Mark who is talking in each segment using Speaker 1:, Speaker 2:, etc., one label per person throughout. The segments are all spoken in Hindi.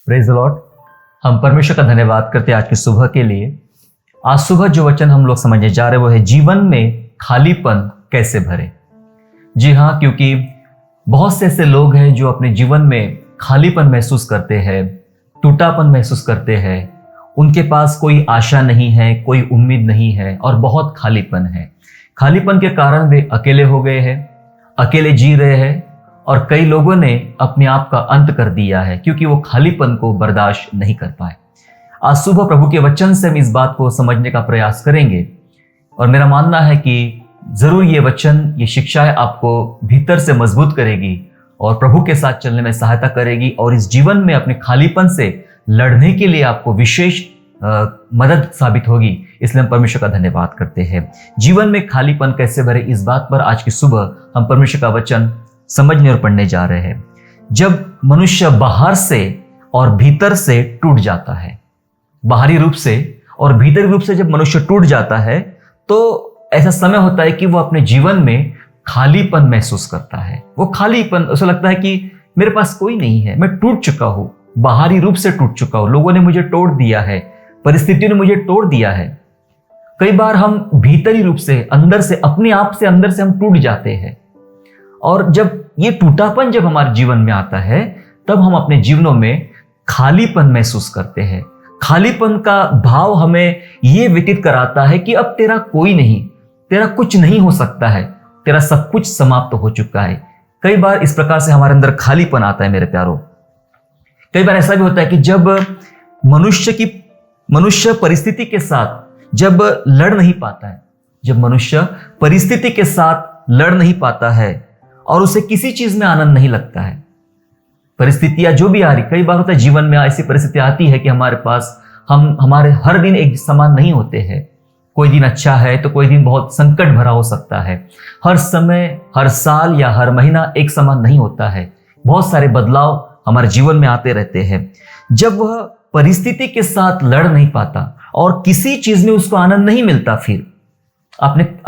Speaker 1: Praise the Lord. हम परमेश्वर का धन्यवाद करते हैं आज की सुबह के लिए। आज सुबह जो वचन हम लोग समझने जा रहे हैं वो है जीवन में खालीपन कैसे भरे। जी हाँ, क्योंकि बहुत से ऐसे लोग हैं जो अपने जीवन में खालीपन महसूस करते हैं, टूटापन महसूस करते हैं। उनके पास कोई आशा नहीं है, कोई उम्मीद नहीं है और बहुत खालीपन है। खालीपन के कारण वे अकेले हो गए हैं, अकेले जी रहे हैं और कई लोगों ने अपने आप का अंत कर दिया है क्योंकि वो खालीपन को बर्दाश्त नहीं कर पाए। आज सुबह प्रभु के वचन से हम इस बात को समझने का प्रयास करेंगे और मेरा मानना है कि जरूर ये वचन, ये शिक्षाएं आपको भीतर से मजबूत करेगी और प्रभु के साथ चलने में सहायता करेगी और इस जीवन में अपने खालीपन से लड़ने के लिए आपको विशेष मदद साबित होगी। इसलिए हम परमेश्वर का धन्यवाद करते हैं। जीवन में खालीपन कैसे भरे, इस बात पर आज की सुबह हम परमेश्वर का वचन समझने और पढ़ने जा रहे हैं। जब मनुष्य बाहर से और भीतर से टूट जाता है, बाहरी रूप से और भीतरी रूप से जब मनुष्य टूट जाता है तो ऐसा समय होता है कि वो अपने जीवन में खालीपन महसूस करता है। वो खालीपन, उसे लगता है कि मेरे पास कोई नहीं है, मैं टूट चुका हूं, बाहरी रूप से टूट चुका हूं, लोगों ने मुझे तोड़ दिया है, परिस्थितियों ने मुझे तोड़ दिया है। कई बार हम भीतरी रूप से, अंदर से, अपने आप से अंदर से हम टूट जाते हैं और जब ये टूटापन जब हमारे जीवन में आता है तब हम अपने जीवनों में खालीपन महसूस करते हैं। खालीपन का भाव हमें ये व्यतीत कराता है कि अब तेरा कोई नहीं, तेरा कुछ नहीं हो सकता है, तेरा सब कुछ समाप्त हो चुका है। कई बार इस प्रकार से हमारे अंदर खालीपन आता है मेरे प्यारों। कई बार ऐसा भी होता है कि जब मनुष्य परिस्थिति के साथ जब लड़ नहीं पाता है, जब मनुष्य परिस्थिति के साथ लड़ नहीं पाता है और उसे किसी चीज में आनंद नहीं लगता है, परिस्थितियां जो भी आ रही, कई बार होता है जीवन में ऐसी परिस्थिति आती है कि हमारे पास हमारे हर दिन एक समान नहीं होते हैं। कोई दिन अच्छा है तो कोई दिन बहुत संकट भरा हो सकता है। हर समय, हर साल या हर महीना एक समान नहीं होता है। बहुत सारे बदलाव हमारे जीवन में आते रहते हैं। जब वह परिस्थिति के साथ लड़ नहीं पाता और किसी चीज में उसको आनंद नहीं मिलता, फिर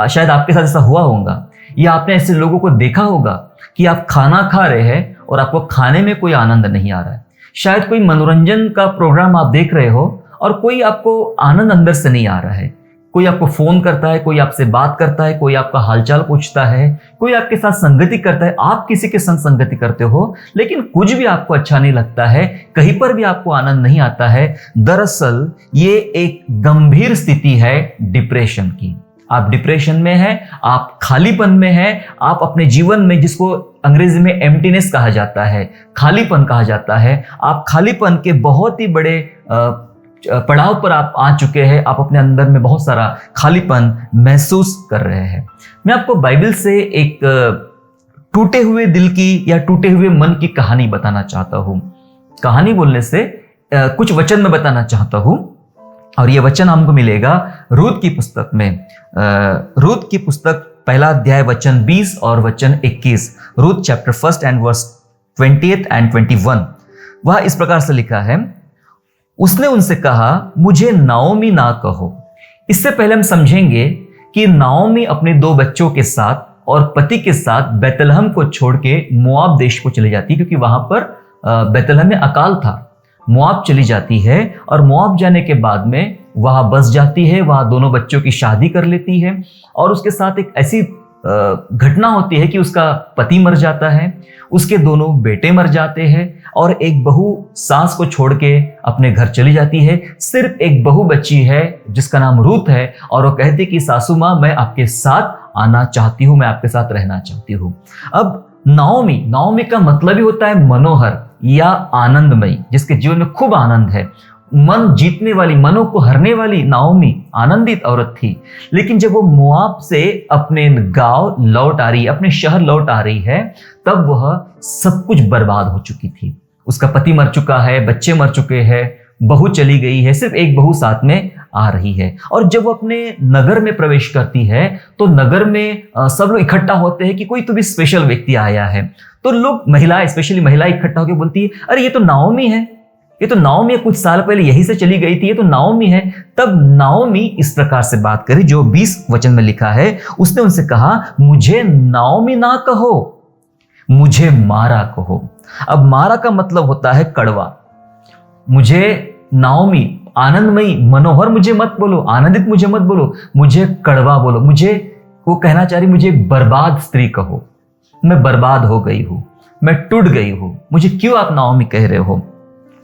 Speaker 1: शायद आपके साथ ऐसा हुआ होगा या आपने ऐसे लोगों को देखा होगा कि आप खाना खा रहे हैं और आपको खाने में कोई आनंद नहीं आ रहा है। शायद कोई मनोरंजन का प्रोग्राम आप देख रहे हो और कोई आपको आनंद अंदर से नहीं आ रहा है। कोई आपको फोन करता है, कोई आपसे बात करता है, कोई आपका हालचाल पूछता है, कोई आपके साथ संगति करता है, आप किसी के संग संगति करते हो, लेकिन कुछ भी आपको अच्छा नहीं लगता है, कहीं पर भी आपको आनंद नहीं आता है। दरअसल ये एक गंभीर स्थिति है डिप्रेशन की। आप डिप्रेशन में हैं, आप खालीपन में हैं, आप अपने जीवन में, जिसको अंग्रेजी में एम्प्टीनेस कहा जाता है, खालीपन कहा जाता है, आप खालीपन के बहुत ही बड़े पड़ाव पर आप आ चुके हैं। आप अपने अंदर में बहुत सारा खालीपन महसूस कर रहे हैं। मैं आपको बाइबल से एक टूटे हुए दिल की या टूटे हुए मन की कहानी बताना चाहता हूं। कहानी बोलने से कुछ वचन में बताना चाहता हूं और यह वचन हमको मिलेगा रूत की पुस्तक में। रूत की पुस्तक पहला अध्याय वचन 20 और वचन 21। Ruth chapter 1 and verse 20 and 21। वह इस प्रकार से लिखा है, उसने उनसे कहा, मुझे नाओमी ना कहो। इससे पहले हम समझेंगे कि नाओमी अपने 2 बच्चों के साथ और पति के साथ बैतलहम को छोड़ के मोआब देश को चली जाती, क्योंकि वहां पर बैतलहम में अकाल था। मोआब चली जाती है और मोआब जाने के बाद में वहां बस जाती है, वहां दोनों बच्चों की शादी कर लेती है और उसके साथ एक ऐसी घटना होती है कि उसका पति मर जाता है, उसके दोनों बेटे मर जाते हैं और एक बहू सास को छोड़ के अपने घर चली जाती है। सिर्फ एक बहू बच्ची है जिसका नाम रूत है और वो कहती कि सासू माँ, मैं आपके साथ आना चाहती हूँ, मैं आपके साथ रहना चाहती हूँ। अब नाओमी का मतलब ही होता है मनोहर या आनंदमयी, जिसके जीवन में खूब आनंद है। मन जीतने वाली, मनों को हरने वाली नाओमी आनंदित औरत थी। लेकिन जब वो मोआब से अपने गांव लौट आ रही है, अपने शहर लौट आ रही है, तब वह सब कुछ बर्बाद हो चुकी थी। उसका पति मर चुका है, बच्चे मर चुके हैं, बहू चली गई है, सिर्फ एक बहू साथ में आ रही है। और जब वो अपने नगर में प्रवेश करती है तो नगर में सब लोग इकट्ठा होते हैं कि कोई तो भी स्पेशल व्यक्ति आया है। तो लोग, महिलाएं, स्पेशली महिलाएं इकट्ठा होकर बोलती है, अरे ये तो नाओमी है, ये तो नाओमी कुछ साल पहले यहीं से चली गई थी, ये तो नाओमी है। तब नाओमी इस प्रकार से बात करी जो 20 वचन में लिखा है। उसने उनसे कहा, मुझे नाओमी ना कहो, मुझे मारा कहो। अब मारा का मतलब होता है कड़वा। मुझे नाओमी, आनंदमयी, मनोहर मुझे मत बोलो, आनंदित मुझे मत बोलो, मुझे कड़वा बोलो। मुझे वो कहना चाह रही, मुझे बर्बाद स्त्री कहो, मैं बर्बाद हो गई हूं, मैं टूट गई हूं, मुझे क्यों आप नाओमी कह रहे हो।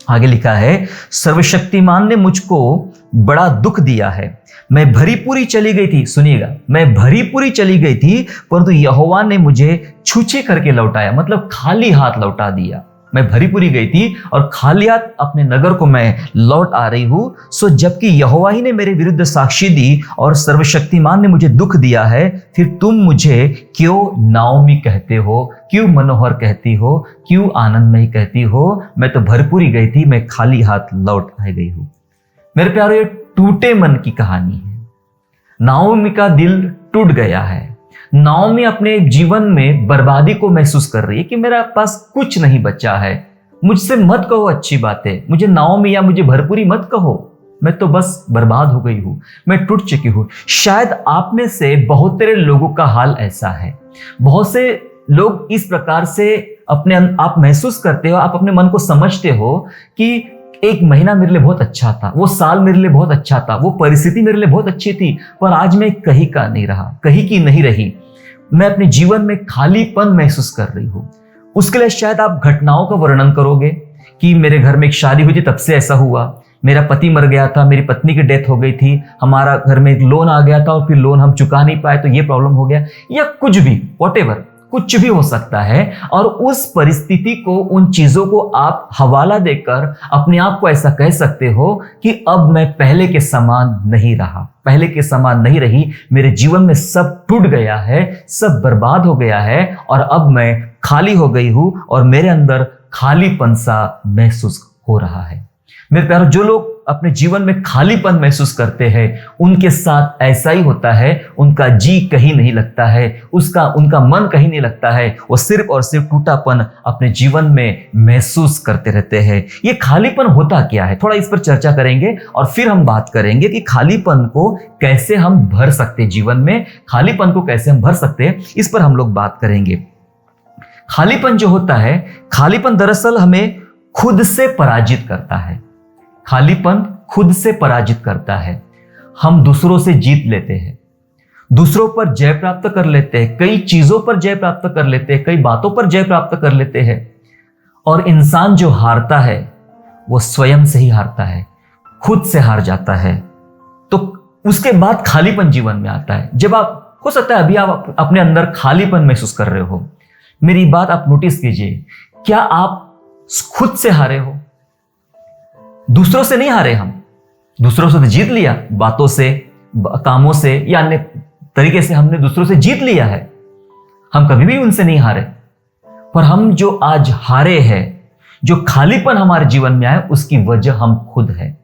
Speaker 1: आगे लिखा है, सर्वशक्तिमान ने मुझको बड़ा दुख दिया है, मैं भरी पूरी चली गई थी। सुनिएगा, मैं भरी पूरी चली गई थी, परंतु यहोवा ने मुझे छूछे करके लौटाया, मतलब खाली हाथ लौटा दिया। मैं भरी पूरी गई थी और खाली हाथ अपने नगर को मैं लौट आ रही हूं। सो जबकि यहोवा ही ने मेरे विरुद्ध साक्षी दी और सर्वशक्तिमान ने मुझे दुख दिया है, फिर तुम मुझे क्यों नाओमी कहते हो, क्यों मनोहर कहती हो, क्यों आनंदमयी कहती हो। मैं तो भरपूरी गई थी, मैं खाली हाथ लौट आ गई हूं। मेरे प्यारो, ये टूटे मन की कहानी है। नाओमी का दिल टूट गया है। नाओमी अपने जीवन में बर्बादी को महसूस कर रही है कि मेरा पास कुछ नहीं बचा है। मुझसे मत कहो अच्छी बातें, मुझे नाओमी या मुझे भरपूरी मत कहो, मैं तो बस बर्बाद हो गई हूं, मैं टूट चुकी हूं। शायद आप में से बहुत सारे लोगों का हाल ऐसा है। बहुत से लोग इस प्रकार से अपने आप महसूस करते हो, आप अपने मन को समझते हो कि एक महीना मेरे लिए बहुत अच्छा था, वो साल मेरे लिए बहुत अच्छा था, वो परिस्थिति मेरे लिए बहुत अच्छी थी, पर आज मैं कहीं का नहीं रहा, कहीं की नहीं रही। मैं अपने जीवन में खालीपन महसूस कर रही हूं। उसके लिए शायद आप घटनाओं का वर्णन करोगे कि मेरे घर में एक शादी हुई थी, तब से ऐसा हुआ, मेरा पति मर गया था, मेरी पत्नी की डेथ हो गई थी, हमारा घर में एक लोन आ गया था और फिर लोन हम चुका नहीं पाए तो ये प्रॉब्लम हो गया, या कुछ भी, व्हाटएवर, कुछ भी हो सकता है। और उस परिस्थिति को, उन चीजों को आप हवाला देकर अपने आप को ऐसा कह सकते हो कि अब मैं पहले के समान नहीं रहा, पहले के समान नहीं रही, मेरे जीवन में सब टूट गया है, सब बर्बाद हो गया है और अब मैं खाली हो गई हूं और मेरे अंदर खालीपन सा महसूस हो रहा है। मेरे प्यारों, जो लोग अपने जीवन में खालीपन महसूस करते हैं, उनके साथ ऐसा ही होता है। उनका जी कहीं नहीं लगता है, उनका मन कहीं नहीं लगता है, वो सिर्फ और सिर्फ टूटापन अपने जीवन में महसूस करते रहते हैं। ये खालीपन होता क्या है, थोड़ा इस पर चर्चा करेंगे और फिर हम बात करेंगे कि खालीपन को कैसे हम भर सकते हैं, जीवन में खालीपन को कैसे हम भर सकते हैं, इस पर हम लोग बात करेंगे। खालीपन जो होता है, खालीपन दरअसल हमें खुद से पराजित करता है। खालीपन खुद से पराजित करता है। हम दूसरों से जीत लेते हैं, दूसरों पर जय प्राप्त कर लेते हैं, कई चीजों पर जय प्राप्त कर लेते हैं, कई बातों पर जय प्राप्त कर लेते हैं। और इंसान जो हारता है वो स्वयं से ही हारता है, खुद से हार जाता है। तो उसके बाद खालीपन जीवन में आता है। जब आप, हो सकता है अभी आप अपने अंदर खालीपन महसूस कर रहे हो, मेरी बात आप नोटिस कीजिए, क्या आप खुद से हारे हो? दूसरों से नहीं हारे हम, दूसरों से तो जीत लिया, बातों से, कामों से या अन्य तरीके से हमने दूसरों से जीत लिया है, हम कभी भी उनसे नहीं हारे। पर हम जो आज हारे हैं, जो खालीपन हमारे जीवन में आए, उसकी वजह हम खुद है।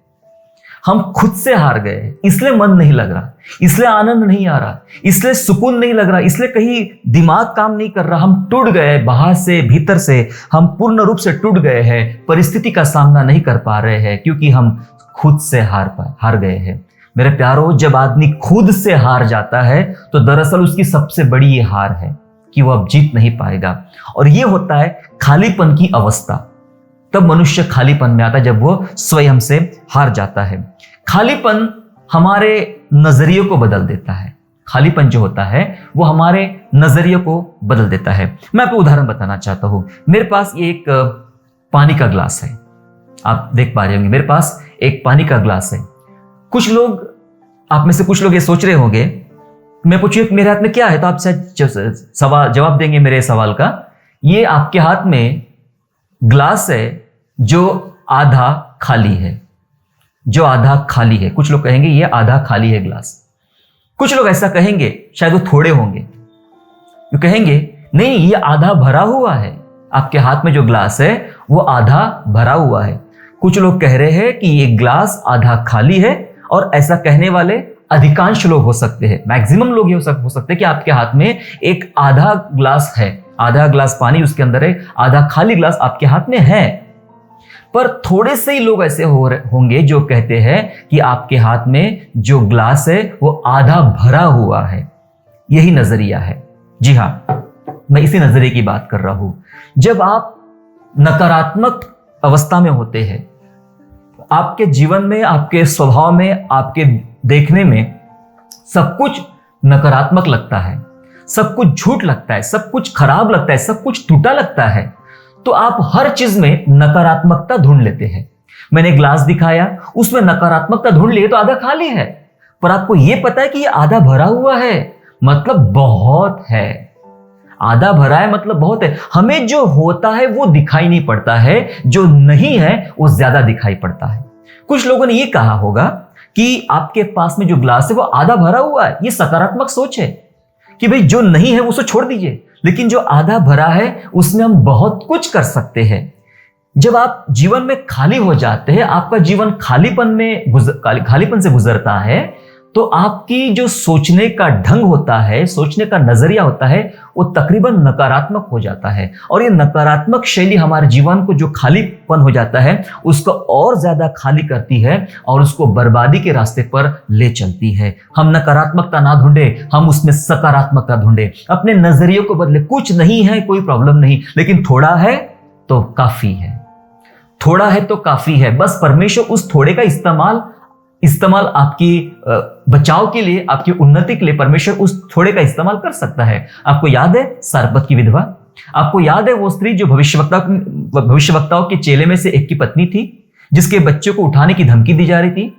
Speaker 1: हम खुद से हार गए, इसलिए मन नहीं लग रहा, इसलिए आनंद नहीं आ रहा, इसलिए सुकून नहीं लग रहा, इसलिए कहीं दिमाग काम नहीं कर रहा। हम टूट गए, बाहर से भीतर से हम पूर्ण रूप से टूट गए हैं, परिस्थिति का सामना नहीं कर पा रहे हैं, क्योंकि हम खुद से हार गए हैं। मेरे प्यारों, जब आदमी खुद से हार जाता है तो दरअसल उसकी सबसे बड़ी ये हार है कि वो अब जीत नहीं पाएगा। और ये होता है खालीपन की अवस्था। तब मनुष्य खालीपन में आता है, जब वो स्वयं से हार जाता है। खालीपन हमारे नजरिए को बदल देता है। खालीपन जो होता है वो हमारे नजरिए को बदल देता है। मैं आपको उदाहरण बताना चाहता हूं। मेरे पास ये एक पानी का ग्लास है, आप देख पा रहे होंगे, मेरे पास एक पानी का ग्लास है। कुछ लोग, आप में से कुछ लोग ये सोच रहे होंगे, मैं पूछूं मेरे हाथ में क्या है, तो आप शायद सवाल जवाब देंगे मेरे सवाल का। ये आपके हाथ में ग्लास है जो आधा खाली है, जो आधा खाली है। कुछ लोग कहेंगे ये आधा खाली है ग्लास। कुछ लोग ऐसा कहेंगे, शायद वो थोड़े होंगे, जो कहेंगे नहीं ये आधा भरा हुआ है। आपके हाथ में जो ग्लास है वो आधा भरा हुआ है। कुछ लोग कह रहे हैं कि ये ग्लास आधा खाली है, और ऐसा कहने वाले अधिकांश लोग हो सकते हैं, मैक्सिमम लोग ये हो सकते हैं कि आपके हाथ में एक आधा ग्लास है, आधा ग्लास पानी उसके अंदर है, आधा खाली ग्लास आपके हाथ में है। पर थोड़े से ही लोग ऐसे होंगे जो कहते हैं कि आपके हाथ में जो ग्लास है वो आधा भरा हुआ है। यही नजरिया है। जी हां, मैं इसी नजरिए की बात कर रहा हूं। जब आप नकारात्मक अवस्था में होते हैं, आपके जीवन में, आपके स्वभाव में, आपके देखने में सब कुछ नकारात्मक लगता है, सब कुछ झूठ लगता है, सब कुछ खराब लगता है, सब कुछ टूटा लगता है, तो आप हर चीज में नकारात्मकता ढूंढ लेते हैं। मैंने ग्लास दिखाया, उसमें नकारात्मकता ढूंढ ली तो आधा खाली है, पर आपको यह पता है कि यह आधा भरा हुआ है, मतलब बहुत है। आधा भरा है मतलब बहुत है। हमें जो होता है वो दिखाई नहीं पड़ता है, जो नहीं है वो ज्यादा दिखाई पड़ता है। कुछ लोगों ने ये कहा होगा कि आपके पास में जो ग्लास है वो आधा भरा हुआ है, ये सकारात्मक सोच है कि भाई जो नहीं है उसको छोड़ दीजिए, लेकिन जो आधा भरा है उसमें हम बहुत कुछ कर सकते हैं। जब आप जीवन में खाली हो जाते हैं, आपका जीवन खालीपन से गुजरता है, तो आपकी जो सोचने का ढंग होता है, सोचने का नजरिया होता है, वो तकरीबन नकारात्मक हो जाता है। और ये नकारात्मक शैली हमारे जीवन को जो खालीपन हो जाता है उसको और ज्यादा खाली करती है और उसको बर्बादी के रास्ते पर ले चलती है। हम नकारात्मकता ना ढूंढे, हम उसमें सकारात्मकता ढूंढे, अपने नजरिए को बदले। कुछ नहीं है कोई प्रॉब्लम नहीं, लेकिन थोड़ा है तो काफी है, थोड़ा है तो काफी है। बस परमेश्वर उस थोड़े का इस्तेमाल आपकी बचाव के लिए, आपकी उन्नति के लिए परमेश्वर उस थोड़े का इस्तेमाल कर सकता है। आपको याद है सारपत की विधवा? आपको याद है वो स्त्री जो भविष्यवक्ताओं के चेले में से एक की पत्नी थी, जिसके बच्चे को उठाने की धमकी दी जा रही थी?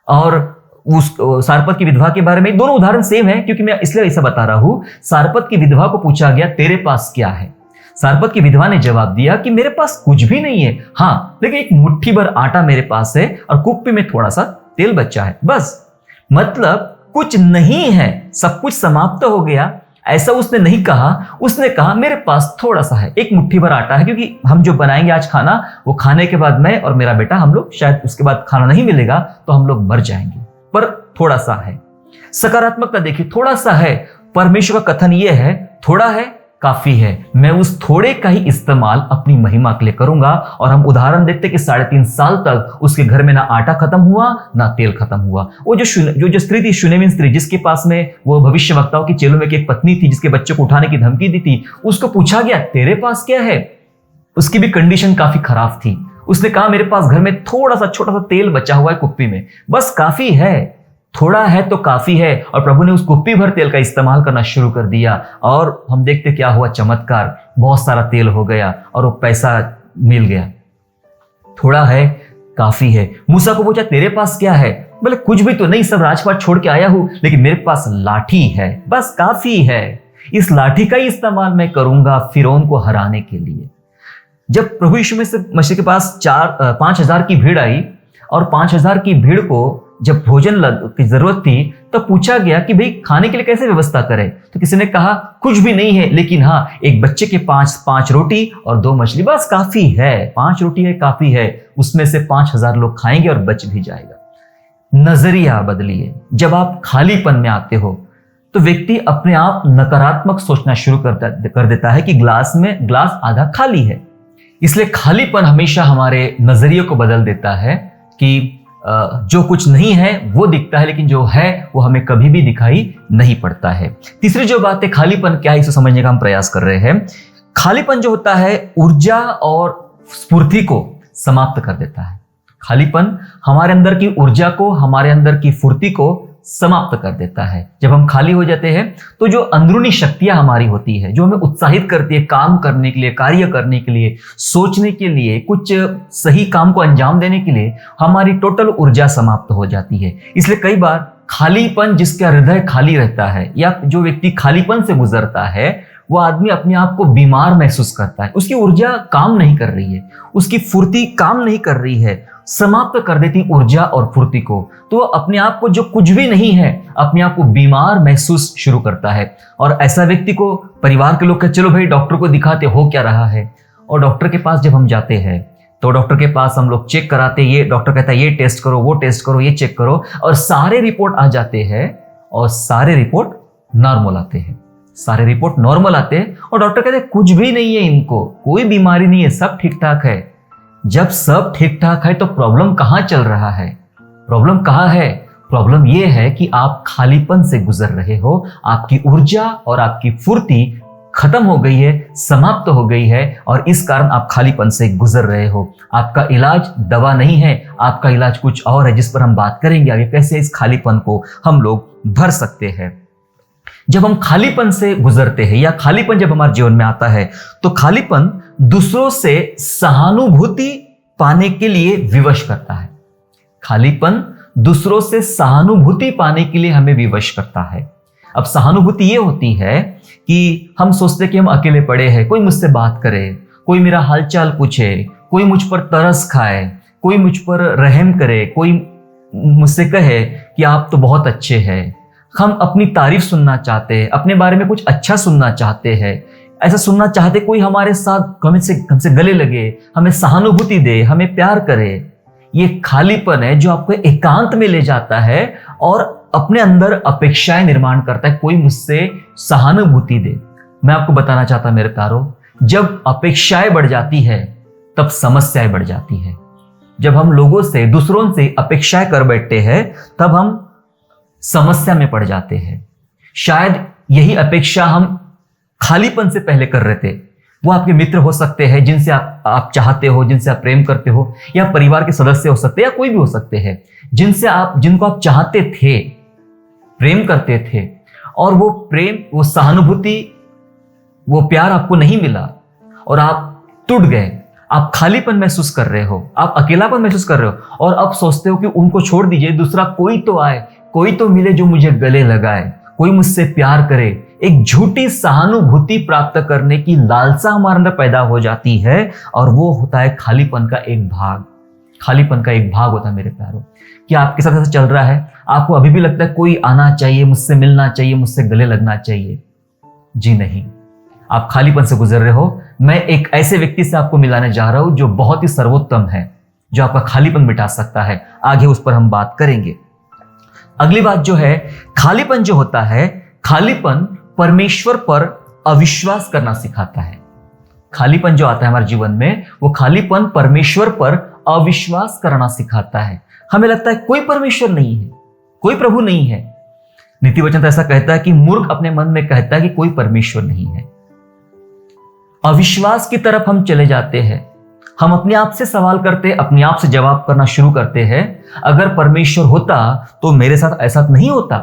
Speaker 1: और उस सारपत की विधवा के बारे में दोनों उदाहरण सेम है, क्योंकि मैं इसलिए ऐसा बता रहा हूं। सारपत की विधवा को पूछा गया तेरे पास क्या है? सारपत की विधवा ने जवाब दिया कि मेरे पास कुछ भी नहीं है, हाँ लेकिन एक मुट्ठी भर आटा मेरे पास है और कुप्पी में थोड़ा सा तेल बचा है, बस। मतलब कुछ नहीं है, सब कुछ समाप्त हो गया, ऐसा उसने नहीं कहा। उसने कहा मेरे पास थोड़ा सा है, एक मुट्ठी भर आटा है, क्योंकि हम जो बनाएंगे आज खाना, वो खाने के बाद मैं और मेरा बेटा, हम लोग शायद उसके बाद खाना नहीं मिलेगा तो हम लोग मर जाएंगे, पर थोड़ा सा है। सकारात्मकता देखिए, थोड़ा सा है। परमेश्वर का कथन यह है, थोड़ा है काफी है, मैं उस थोड़े का ही इस्तेमाल अपनी महिमा के लिए करूंगा। और हम उदाहरण देखते कि 3.5 साल तक उसके घर में ना आटा खत्म हुआ ना तेल खत्म हुआ। वो जो स्त्री थी, शूनेमिन स्त्री, जिसके पास में वो भविष्यवक्ताओं की चेलों में एक पत्नी थी, जिसके बच्चे को उठाने की धमकी दी थी, उसको पूछा गया तेरे पास क्या है? उसकी भी कंडीशन काफी खराब थी। उसने कहा मेरे पास घर में थोड़ा सा छोटा सा तेल बचा हुआ है कुप्पी में, बस काफी है। थोड़ा है तो काफी है। और प्रभु ने उस कुप्पी भर तेल का इस्तेमाल करना शुरू कर दिया और हम देखते क्या हुआ, चमत्कार, बहुत सारा तेल हो गया और वो पैसा मिल गया। थोड़ा है काफी है। मूसा को पूछा तेरे पास क्या है? बोले कुछ भी तो नहीं, सब राजपाट छोड़ के आया हूं, लेकिन मेरे पास लाठी है, बस काफी है। इस लाठी का ही इस्तेमाल मैं करूंगा फिरौन को हराने के लिए। जब प्रभु यीशु मसीह के पास 5,000 की भीड़ आई और 5,000 की भीड़ को जब भोजन की जरूरत थी, तो पूछा गया कि भाई खाने के लिए कैसे व्यवस्था करें? तो किसी ने कहा कुछ भी नहीं है, लेकिन हाँ एक बच्चे के 5 रोटी और 2 मछली, बस काफी है। 5 रोटी है, काफी है, उसमें से 5,000 लोग खाएंगे और बच भी जाएगा। नजरिया बदलिए। जब आप खालीपन में आते हो तो व्यक्ति अपने आप नकारात्मक सोचना शुरू कर देता है कि ग्लास आधा खाली है। इसलिए खालीपन हमेशा हमारे नजरिए को बदल देता है कि जो कुछ नहीं है वो दिखता है, लेकिन जो है वो हमें कभी भी दिखाई नहीं पड़ता है। तीसरी जो बात है, खालीपन क्या है, इसे समझने का हम प्रयास कर रहे हैं। खालीपन जो होता है ऊर्जा और स्फूर्ति को समाप्त कर देता है। खालीपन हमारे अंदर की ऊर्जा को, हमारे अंदर की फुर्ती को समाप्त कर देता है। जब हम खाली हो जाते हैं तो जो अंदरूनी शक्तियां हमारी होती है, जो हमें उत्साहित करती है काम करने के लिए, कार्य करने के लिए, सोचने के लिए, कुछ सही काम को अंजाम देने के लिए, हमारी टोटल ऊर्जा समाप्त हो जाती है। इसलिए कई बार खालीपन, जिसका हृदय खाली रहता है या जो व्यक्ति खालीपन से गुजरता है, वो आदमी अपने आप को बीमार महसूस करता है। उसकी ऊर्जा काम नहीं कर रही है, उसकी फुर्ती काम नहीं कर रही है, समाप्त कर देती ऊर्जा और फुर्ती को। तो अपने आप को, जो कुछ भी नहीं है, अपने आप को बीमार महसूस शुरू करता है। और ऐसा व्यक्ति को परिवार के लोग कहते चलो भाई डॉक्टर को दिखाते, हो क्या रहा है। और डॉक्टर के पास जब हम जाते हैं तो डॉक्टर के पास हम लोग चेक कराते, ये डॉक्टर कहता है ये टेस्ट करो, वो टेस्ट करो, ये चेक करो, और सारे रिपोर्ट आ जाते हैं और सारे रिपोर्ट नॉर्मल आते हैं। सारे रिपोर्ट नॉर्मल आते हैं और डॉक्टर कहते हैं कुछ भी नहीं है, इनको कोई बीमारी नहीं है, सब ठीक ठाक है। जब सब ठीक ठाक है तो प्रॉब्लम कहां चल रहा है? प्रॉब्लम कहां है? प्रॉब्लम यह है कि आप खालीपन से गुजर रहे हो, आपकी ऊर्जा और आपकी फुर्ती खत्म हो गई है, समाप्त हो गई है, और इस कारण आप खालीपन से गुजर रहे हो। आपका इलाज दवा नहीं है, आपका इलाज कुछ और है, जिस पर हम बात करेंगे आगे, कैसे इस खालीपन को हम लोग भर सकते हैं। जब हम खालीपन से गुजरते हैं या खालीपन जब हमारे जीवन में आता है, तो खालीपन दूसरों से सहानुभूति पाने के लिए विवश करता है। खालीपन दूसरों से सहानुभूति पाने के लिए हमें विवश करता है। अब सहानुभूति ये होती है कि हम सोचते कि हम अकेले पड़े हैं, कोई मुझसे बात करे, कोई मेरा हालचाल पूछे, कोई मुझ पर तरस खाए, कोई मुझ पर रहम करे, कोई मुझसे कहे कि आप तो बहुत अच्छे हैं। हम अपनी तारीफ सुनना चाहते हैं, अपने बारे में कुछ अच्छा सुनना चाहते हैं, ऐसा सुनना चाहते कोई हमारे साथ हमसे गले लगे, हमें सहानुभूति दे, हमें प्यार करे। ये खालीपन है जो आपको एकांत में ले जाता है और अपने अंदर अपेक्षाएं निर्माण करता है, कोई मुझसे सहानुभूति दे। मैं आपको बताना चाहता मेरे प्यारो, जब अपेक्षाएं बढ़ जाती है तब समस्याएं बढ़ जाती है। जब हम लोगों से, दूसरों से अपेक्षाएं कर बैठते हैं, तब हम समस्या में पड़ जाते हैं। शायद यही अपेक्षा हम खालीपन से पहले कर रहे थे। वो आपके मित्र हो सकते हैं जिनसे आप चाहते हो, जिनसे आप प्रेम करते हो, या परिवार के सदस्य हो सकते हैं, या कोई भी हो सकते हैं जिनको आप चाहते थे, प्रेम करते थे, और वो प्रेम, वो सहानुभूति, वो प्यार आपको नहीं मिला और आप टूट गए। आप खालीपन महसूस कर रहे हो, आप अकेलापन महसूस कर रहे हो, और अब सोचते हो कि उनको छोड़ दीजिए, दूसरा कोई तो आए, कोई तो मिले जो मुझे गले लगाए, कोई मुझसे प्यार करे। एक झूठी सहानुभूति प्राप्त करने की लालसा हमारे अंदर पैदा हो जाती है, और वो होता है खालीपन का एक भाग। खालीपन का एक भाग होता है मेरे प्यारों। क्या आपके साथ ऐसा चल रहा है? आपको अभी भी लगता है कोई आना चाहिए, मुझसे मिलना चाहिए, मुझसे गले लगना चाहिए? जी नहीं, आप खालीपन से गुजर रहे हो। मैं एक ऐसे व्यक्ति से आपको मिलाने जा रहा हूं जो बहुत ही सर्वोत्तम है, जो आपका खालीपन मिटा सकता है। आगे उस पर हम बात करेंगे। अगली बात जो है, खालीपन जो होता है, खालीपन परमेश्वर पर अविश्वास करना सिखाता है। खालीपन जो आता है हमारे जीवन में, वो खालीपन परमेश्वर पर अविश्वास करना सिखाता है। हमें लगता है कोई परमेश्वर नहीं है, कोई प्रभु नहीं है। नीति वचन तो ऐसा कहता है कि मूर्ख अपने मन में कहता है कि कोई परमेश्वर नहीं है। अविश्वास की तरफ हम चले जाते हैं। हम अपने आप से सवाल करते, अपने आप से जवाब करना शुरू करते हैं। अगर परमेश्वर होता तो मेरे साथ ऐसा नहीं होता,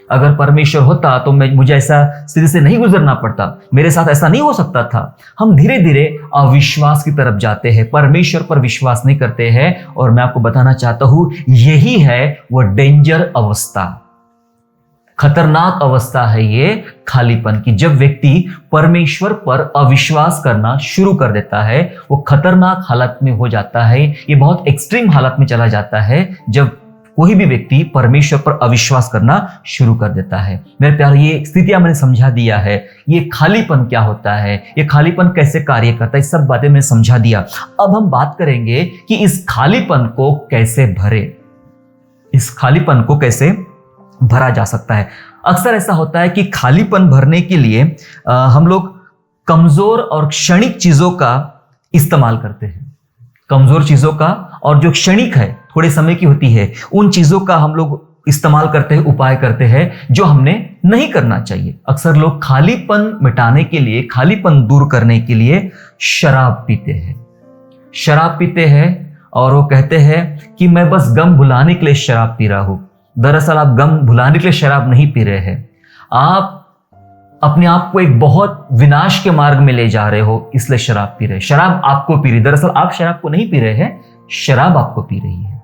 Speaker 1: अगर परमेश्वर होता तो मुझे ऐसा स्थिति से नहीं गुजरना पड़ता, मेरे साथ ऐसा नहीं हो सकता था। हम धीरे धीरे अविश्वास की तरफ जाते हैं, परमेश्वर पर विश्वास नहीं करते हैं। और मैं आपको बताना चाहता हूं, यही है वो डेंजर अवस्था, खतरनाक अवस्था है ये खालीपन की। जब व्यक्ति परमेश्वर पर अविश्वास करना शुरू कर देता है, वो खतरनाक हालत में हो जाता है। ये बहुत एक्सट्रीम हालत में चला जाता है जब कोई भी व्यक्ति परमेश्वर पर अविश्वास करना शुरू कर देता है। मेरे प्यारे, ये स्थितियां मैंने समझा दिया है, ये खालीपन क्या होता है, ये खालीपन कैसे कार्य करता है, इस सब बातें मैंने समझा दिया। अब हम बात करेंगे कि इस खालीपन को कैसे भरे, इस खालीपन को कैसे भरा जा सकता है। अक्सर ऐसा होता है कि खालीपन भरने के लिए हम लोग कमजोर और क्षणिक चीजों का इस्तेमाल करते हैं। कमजोर चीजों का, और जो क्षणिक है, थोड़े समय की होती है, उन चीजों का हम लोग इस्तेमाल करते हैं, उपाय करते हैं जो हमने नहीं करना चाहिए। अक्सर लोग खालीपन मिटाने के लिए, खालीपन दूर करने के लिए शराब पीते हैं। शराब पीते हैं और वो कहते हैं कि मैं बस गम भुलाने के लिए शराब पी रहा हूं। दरअसल आप गम भुलाने के लिए शराब नहीं पी रहे हैं, आप अपने आप को एक बहुत विनाश के मार्ग में ले जा रहे हो, इसलिए शराब पी रहे हैं। शराब आपको पी रही, दरअसल आप शराब को नहीं पी रहे हैं, शराब आपको पी रही है।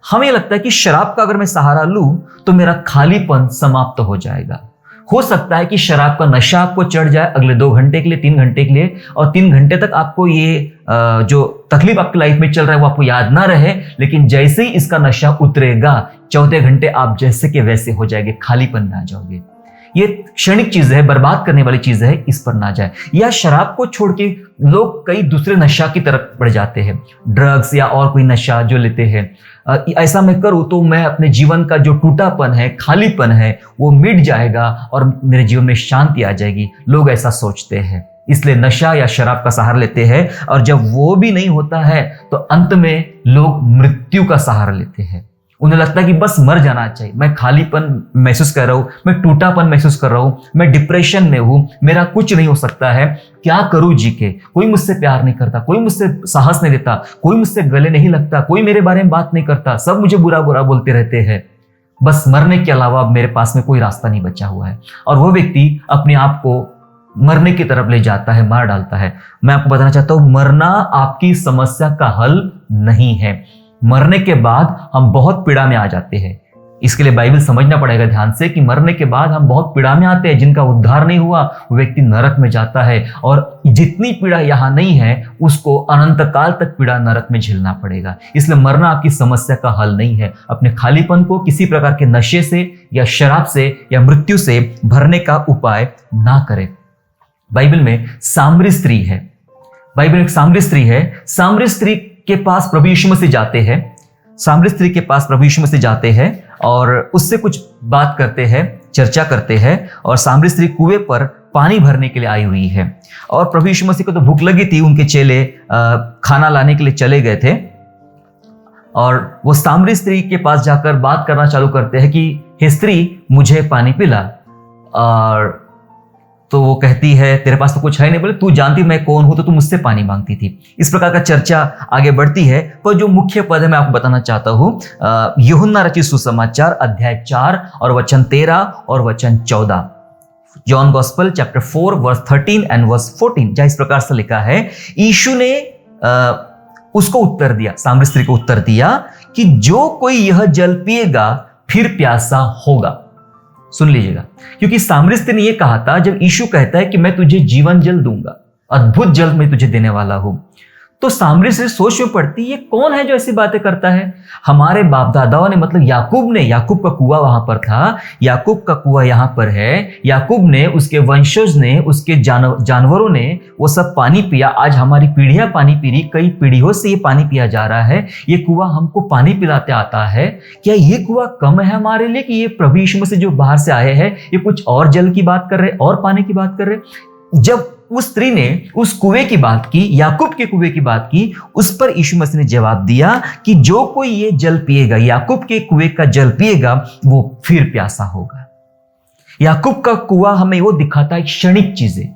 Speaker 1: हमें लगता है कि शराब का अगर मैं सहारा लूं तो मेरा खालीपन समाप्त हो जाएगा। हो सकता है कि शराब का नशा आपको चढ़ जाए अगले 2 घंटे के लिए, 3 घंटे के लिए, और 3 घंटे तक आपको ये जो तकलीफ आपकी लाइफ में चल रहा है वो आपको याद ना रहे। लेकिन जैसे ही इसका नशा उतरेगा, 4 घंटे आप जैसे के वैसे हो जाएंगे, खालीपन में आ जाओगे। ये क्षणिक चीज है, बर्बाद करने वाली चीज है, इस पर ना जाए। या शराब को छोड़ के लोग कई दूसरे नशा की तरफ बढ़ जाते हैं, ड्रग्स या और कोई नशा जो लेते हैं। ऐसा मैं करूं तो मैं अपने जीवन का जो टूटापन है, खालीपन है, वो मिट जाएगा और मेरे जीवन में शांति आ जाएगी। लोग ऐसा सोचते हैं, इसलिए नशा या शराब का सहारा लेते हैं। और जब वो भी नहीं होता है तो अंत में लोग मृत्यु का सहारा लेते हैं। उन्हें लगता है कि बस मर जाना चाहिए, मैं खालीपन महसूस कर रहा हूं, मैं टूटापन महसूस कर रहा हूं, मैं डिप्रेशन में हूं, मेरा कुछ नहीं हो सकता है, क्या करूं जी के, कोई मुझसे प्यार नहीं करता, कोई मुझसे साहस नहीं देता, कोई मुझसे गले नहीं लगता, कोई मेरे बारे में बात नहीं करता, सब मुझे बुरा बुरा बोलते रहते हैं, बस मरने के अलावा अब मेरे पास में कोई रास्ता नहीं बचा हुआ है। और वो व्यक्ति अपने आप को मरने की तरफ ले जाता है, मार डालता है। मैं आपको बताना चाहता हूं, मरना आपकी समस्या का हल नहीं है। मरने के बाद हम बहुत पीड़ा में आ जाते हैं। इसके लिए बाइबल समझना पड़ेगा ध्यान से कि मरने के बाद हम बहुत पीड़ा में आते हैं। जिनका उद्धार नहीं हुआ वो व्यक्ति नरक में जाता है, और जितनी पीड़ा यहां नहीं है उसको अनंत काल तक पीड़ा नरक में झेलना पड़ेगा। इसलिए मरना आपकी समस्या का हल नहीं है। अपने खालीपन को किसी प्रकार के नशे से या शराब से या मृत्यु से भरने का उपाय ना करें। बाइबल में सामरी स्त्री है, बाइबल में एक सामरी स्त्री है। सामरी स्त्री के पास प्रभु यीशु मसीह जाते हैं, सामरी स्त्री के पास प्रभु यीशु मसीह जाते हैं और उससे कुछ बात करते हैं, चर्चा करते हैं। और सामरी स्त्री कुएं पर पानी भरने के लिए आई हुई है, और प्रभु यीशु मसीह को तो भूख लगी थी, उनके चेले खाना लाने के लिए चले गए थे। और वो सामरी स्त्री के पास जाकर बात करना चालू करते हैं कि हे स्त्री, मुझे पानी पिला। और तो वो कहती है, तेरे पास तो कुछ है नहीं। बोले, तू जानती मैं कौन हूं, तो तू मुझसे पानी मांगती थी। इस प्रकार का चर्चा आगे बढ़ती है। पर जो मुख्य पद है मैं आपको बताना चाहता हूं, यूहन्ना रचित सुसमाचार अध्याय 4 और वचन 13 और वचन 14। John gospel chapter 4 verse 13 and verse 14, जहां इस प्रकार से लिखा है, यीशु ने उसको उत्तर दिया, सामरी स्त्री को उत्तर दिया कि जो कोई यह जल पिएगा फिर प्यासा होगा। सुन लीजिएगा, क्योंकि सामरी स्त्री ने यह कहा था, जब यीशु कहता है कि मैं तुझे जीवन जल दूंगा, अद्भुत जल मैं तुझे देने वाला हूं, तो सामरी स्त्री सोच में पड़ती, ये कौन है जो ऐसी बातें करता है। हमारे बाप दादाओं ने, मतलब याकूब ने, याकूब का कुआं वहां पर था, याकूब का कुआं यहां पर है, याकूब ने, उसके वंशज ने, उसके जानवरों ने वो सब पानी पिया। आज हमारी पीढ़ियां पानी पी रही, कई पीढ़ियों से ये पानी पिया जा रहा है। ये कुआं हमको पानी पिलाते आता है। क्या ये कुआं कम है हमारे लिए कि ये प्रभु यीशु मसीह जो बाहर से आए हैं ये कुछ और जल की बात कर रहे, और पानी की बात कर रहे। जब उस स्त्री ने उस कुएं की बात की, याकूब के कुएं की बात की, उस पर यीशु मसीह ने जवाब दिया कि जो कोई ये जल पिएगा, याकूब के कुएं का जल पिएगा, वो फिर प्यासा होगा। याकूब का कुआं हमें वो दिखाता है क्षणिक चीजें,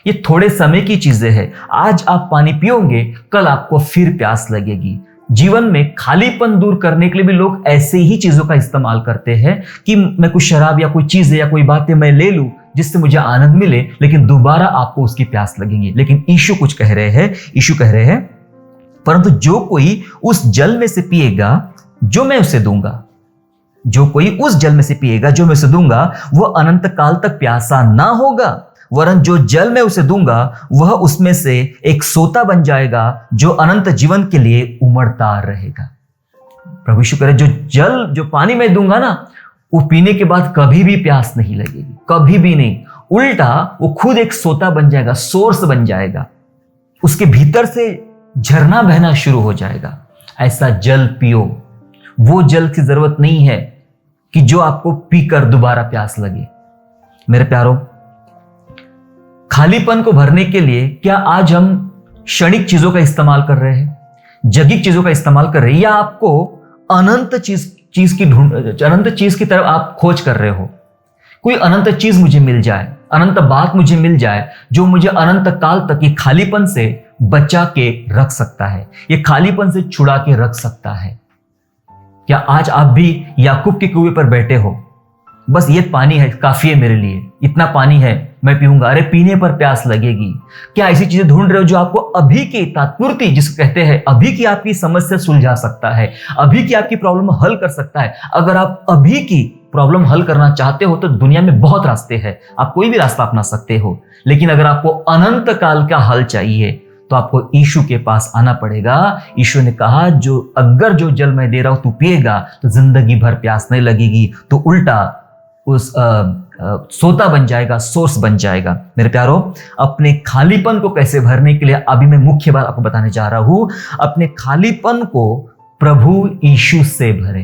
Speaker 1: ये थोड़े समय की चीजें हैं। आज आप पानी पियोगे, कल आपको फिर प्यास लगेगी। जीवन में खालीपन दूर करने के लिए भी लोग ऐसे ही चीजों का इस्तेमाल करते हैं कि मैं कुछ शराब या कोई चीज या कोई बातें मैं ले लूं जिससे मुझे आनंद मिले, लेकिन दोबारा आपको उसकी प्यास लगेगी। लेकिन यीशु कुछ कह रहे हैं, यीशु कह रहे हैं, परंतु जो कोई उस जल में से पिएगा जो मैं उसे दूंगा, जो कोई उस जल में से पिएगा जो मैं उसे दूंगा, वह अनंत काल तक प्यासा ना होगा, वरन जो जल मैं उसे दूंगा वह उसमें से एक सोता बन जाएगा जो अनंत जीवन के लिए उमड़ता रहेगा। प्रभु यीशु कह रहे, जो जल, जो पानी मैं दूंगा ना, वो पीने के बाद कभी भी प्यास नहीं लगेगी, कभी भी नहीं। उल्टा वो खुद एक सोता बन जाएगा, सोर्स बन जाएगा, उसके भीतर से झरना बहना शुरू हो जाएगा। ऐसा जल पियो। वो जल की जरूरत नहीं है कि जो आपको पीकर दोबारा प्यास लगे। मेरे प्यारों, खालीपन को भरने के लिए क्या आज हम क्षणिक चीजों का इस्तेमाल कर रहे हैं, जगिक चीजों का इस्तेमाल कर रहे हैं, या आपको अनंत अनंत चीज की तरफ आप खोज कर रहे हो? कोई अनंत चीज मुझे मिल जाए, अनंत बात मुझे मिल जाए जो मुझे अनंत काल तक ये खालीपन से बचा के रख सकता है, ये खालीपन से छुड़ा के रख सकता है। क्या आज आप भी याकूब के कुएं पर बैठे हो, बस ये पानी है, काफी है मेरे लिए, इतना पानी है मैं पीऊंगा, अरे पीने पर प्यास लगेगी? क्या ऐसी चीजें ढूंढ रहे हो जो आपको अभी की तात्पुरती, जिसको कहते हैं अभी की आपकी समस्या सुलझा सकता है, अभी की आपकी प्रॉब्लम हल कर सकता है? अगर आप अभी की प्रॉब्लम हल करना चाहते हो तो दुनिया में बहुत रास्ते हैं, आप कोई भी रास्ता अपना सकते हो। लेकिन अगर आपको अनंत काल का हल चाहिए तो आपको यीशु के पास आना पड़ेगा। यीशु ने कहा, अगर जो जल मैं दे रहा हूं तू पिएगा तो जिंदगी भर प्यास नहीं लगेगी, तो उल्टा उस सोता बन जाएगा, सोर्स बन जाएगा। मेरे प्यारों, अपने खालीपन को कैसे भरने के लिए अभी मैं मुख्य बात आपको बताने जा रहा हूं। अपने खालीपन को प्रभु यीशु से भरे,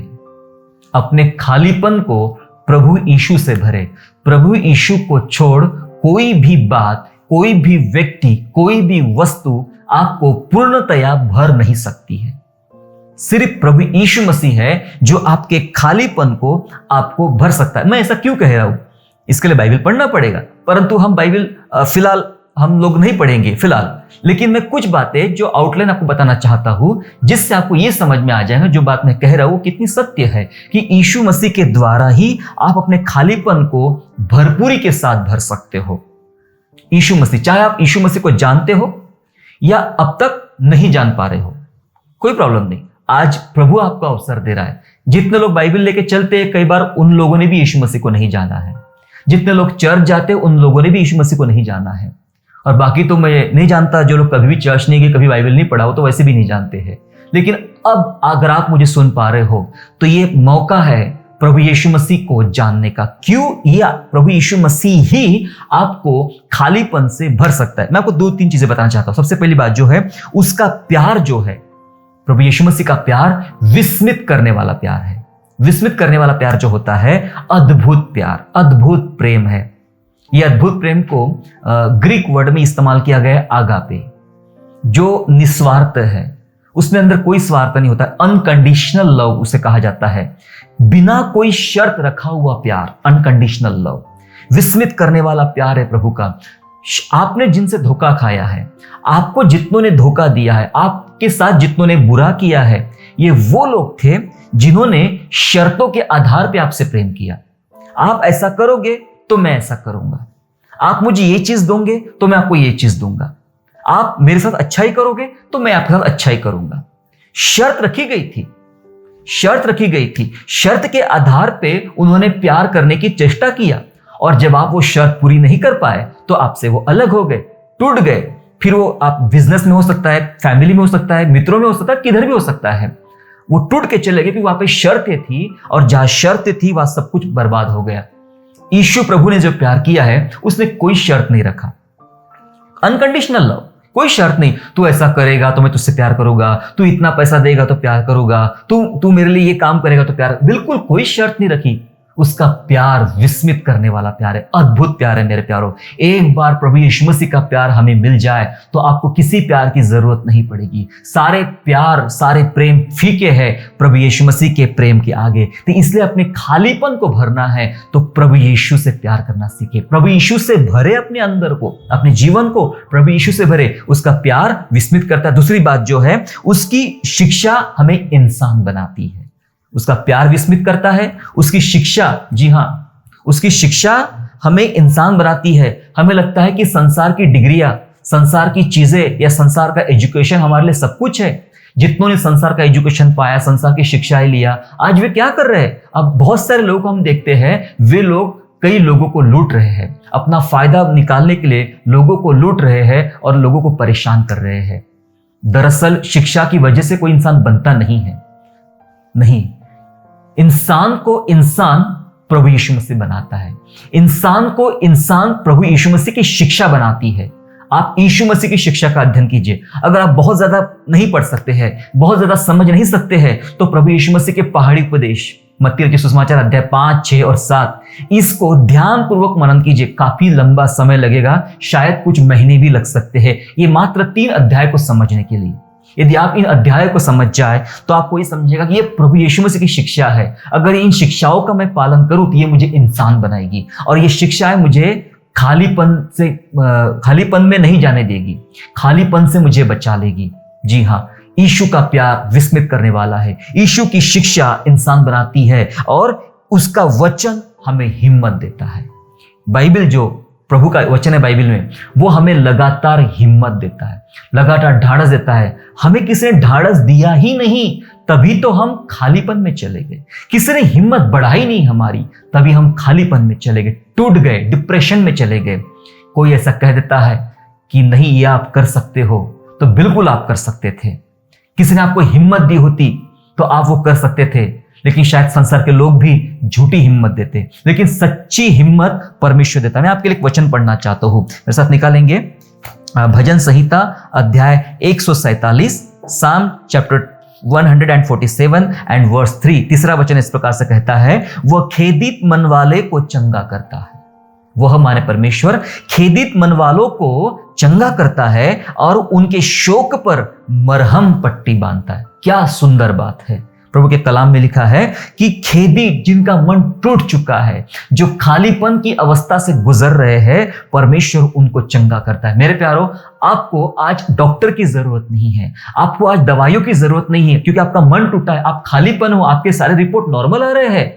Speaker 1: अपने खालीपन को प्रभु यीशु से भरे। प्रभु यीशु को छोड़ कोई भी बात, कोई भी व्यक्ति, कोई भी वस्तु आपको पूर्णतया भर नहीं सकती है। सिर्फ प्रभु यीशु मसीह है जो आपके खालीपन को आपको भर सकता है। मैं ऐसा क्यों कह रहा हूं? इसके लिए बाइबल पढ़ना पड़ेगा, परंतु हम बाइबल फिलहाल हम लोग नहीं पढ़ेंगे फिलहाल। लेकिन मैं कुछ बातें जो आउटलाइन आपको बताना चाहता हूं, जिससे आपको यह समझ में आ जाएगा जो बात मैं कह रहा हूं कितनी सत्य है, कि यीशु मसीह के द्वारा ही आप अपने खालीपन को भरपूरी के साथ भर सकते हो। यीशु मसीह, चाहे आप यीशु मसीह को जानते हो या अब तक नहीं जान पा रहे हो, कोई प्रॉब्लम नहीं। आज प्रभु आपको अवसर दे रहा है। जितने लोग बाइबल लेके चलते हैं, कई बार उन लोगों ने भी यीशु मसीह को नहीं जाना है। जितने लोग चर्च जाते हैं, उन लोगों ने भी यीशु मसीह को नहीं जाना है। और बाकी तो मैं नहीं जानता, जो लोग कभी भी चर्च नहीं गए, कभी बाइबल नहीं पढ़ा हो, तो वैसे भी नहीं जानते हैं। लेकिन अब अगर आप मुझे सुन पा रहे हो तो ये मौका है प्रभु यीशु मसीह को जानने का। क्यों? या प्रभु यीशु मसीह ही आपको खालीपन से भर सकता है। मैं आपको 2-3 चीजें बताना चाहता हूं। सबसे पहली बात जो है, उसका प्यार जो है, प्रभु यीशु मसीह का प्यार विस्मित करने वाला प्यार है। विस्मित करने वाला प्यार जो होता है, अद्भुत प्यार, अद्भुत प्रेम है। यह अद्भुत प्रेम को ग्रीक वर्ड में इस्तेमाल किया गया है आगापे, जो निस्वार्थ है। उसमें अंदर कोई स्वार्थ नहीं होता। अनकंडीशनल लव उसे कहा जाता है, बिना कोई शर्त रखा हुआ प्यार, अनकंडीशनल लव। विस्मित करने वाला प्यार है प्रभु का। आपने जिनसे धोखा खाया है, आपको जितनों ने धोखा दिया है, आपके साथ जितनों ने बुरा किया है, ये वो लोग थे जिन्होंने शर्तों के आधार पे आपसे प्रेम किया। आप ऐसा करोगे तो मैं ऐसा करूंगा, आप मुझे ये चीज दोगे तो मैं आपको ये चीज दूंगा, आप मेरे साथ अच्छाई करोगे तो मैं आपके साथ अच्छाई करूंगा। शर्त रखी गई थी, शर्त रखी गई थी। शर्त के आधार पे उन्होंने प्यार करने की चेष्टा किया, और जब आप वो शर्त पूरी नहीं कर पाए तो आपसे वो अलग हो गए, टूट गए। फिर वो आप बिजनेस में हो सकता है, फैमिली में हो सकता है, मित्रों में हो सकता है, किधर भी हो सकता है, वो टूट के चले गए। वहां पे शर्तें थी, और जहां शर्तें थी वहां सब कुछ बर्बाद हो गया। यीशु प्रभु ने जो प्यार किया है, उसने कोई शर्त नहीं रखा। अनकंडीशनल लव, कोई शर्त नहीं। तू ऐसा करेगा तो मैं तुझसे प्यार करूंगा, तू इतना पैसा देगा तो प्यार करूंगा, तू मेरे लिए ये काम करेगा तो प्यार। बिल्कुल कोई शर्त नहीं रखी। उसका प्यार विस्मित करने वाला प्यार है, अद्भुत प्यार है मेरे प्यारों। एक बार प्रभु यीशु मसीह का प्यार हमें मिल जाए तो आपको किसी प्यार की जरूरत नहीं पड़ेगी। सारे प्यार, सारे प्रेम फीके हैं प्रभु यीशु मसीह के प्रेम के आगे। तो इसलिए अपने खालीपन को भरना है तो प्रभु यीशु से प्यार करना सीखे। प्रभु यीशु से भरे अपने अंदर को, अपने जीवन को प्रभु यीशु से भरे। उसका प्यार विस्मित करता है। दूसरी बात जो है, उसकी शिक्षा हमें इंसान बनाती है। उसका प्यार विस्मित करता है, उसकी शिक्षा, जी हां, उसकी शिक्षा हमें इंसान बनाती है। हमें लगता है कि संसार की डिग्रियां, संसार की चीजें या संसार का एजुकेशन हमारे लिए सब कुछ है। जितनों ने संसार का एजुकेशन पाया, संसार की शिक्षाएं लिया, आज वे क्या कर रहे हैं? अब बहुत सारे लोग हम देखते हैं, वे लोग कई लोगों को लूट रहे हैं, अपना फायदा निकालने के लिए लोगों को लूट रहे हैं और लोगों को परेशान कर रहे हैं। दरअसल शिक्षा की वजह से कोई इंसान बनता नहीं है, नहीं। इंसान को इंसान प्रभु यीशु मसीह बनाता है। इंसान को इंसान प्रभु यीशु मसीह की शिक्षा बनाती है। आप यीशु मसीह की शिक्षा का अध्ययन कीजिए। अगर आप बहुत ज्यादा नहीं पढ़ सकते हैं, बहुत ज्यादा समझ नहीं सकते हैं, तो प्रभु यीशु मसीह के पहाड़ी उपदेश, मत्ती के सुसमाचार अध्याय 5, 6 और 7, इसको ध्यान पूर्वक मनन कीजिए। काफी लंबा समय लगेगा, शायद कुछ महीने भी लग सकते हैं ये मात्र 3 अध्याय को समझने के लिए। यदि आप इन अध्यायों को समझ जाए तो आपको ये समझेगा कि ये प्रभु यीशु मसीह की शिक्षा है। अगर इन शिक्षाओं का मैं पालन करूं तो ये मुझे इंसान बनाएगी, और ये शिक्षाएं मुझे खालीपन में नहीं जाने देगी, खालीपन से मुझे बचा लेगी। जी हाँ, यीशु का प्यार विस्मित करने वाला है। यीशु की शिक्षा इंसान बनाती है, और उसका वचन हमें हिम्मत देता है। बाइबल जो प्रभु का वचन है बाइबल में, वो हमें लगातार हिम्मत देता है, लगातार ढाढ़स देता है। हमें किसी ने ढाढ़स दिया ही नहीं, तभी तो हम खालीपन में चले गए। किसी ने हिम्मत बढ़ाई नहीं हमारी, तभी हम खालीपन में चले गए, टूट गए, डिप्रेशन में चले गए। कोई ऐसा कह देता है कि नहीं ये आप कर सकते हो, तो बिल्कुल आप कर सकते थे। किसी ने आपको हिम्मत दी होती तो आप वो कर सकते थे, लेकिन शायद संसार के लोग भी झूठी हिम्मत देते, लेकिन सच्ची हिम्मत परमेश्वर देता है। मैं आपके लिए एक वचन पढ़ना चाहता हूं, मेरे साथ निकालेंगे भजन संहिता अध्याय 147, साम चैप्टर 147 एंड वर्स 3। तीसरा वचन इस प्रकार से कहता है, वह खेदित मन वाले को चंगा करता है। वह माने परमेश्वर खेदित मन वालों को चंगा करता है और उनके शोक पर मरहम पट्टी बांधता है। क्या सुंदर बात है। प्रभु के कलाम में लिखा है कि खेदी जिनका मन टूट चुका है, जो खालीपन की अवस्था से गुजर रहे हैं, परमेश्वर उनको चंगा करता है। मेरे प्यारो, आपको आज डॉक्टर की जरूरत नहीं है, आपको आज दवाइयों की जरूरत नहीं है, क्योंकि आपका मन टूटा है, आप खालीपन हो, आपके सारे रिपोर्ट नॉर्मल आ रहे हैं।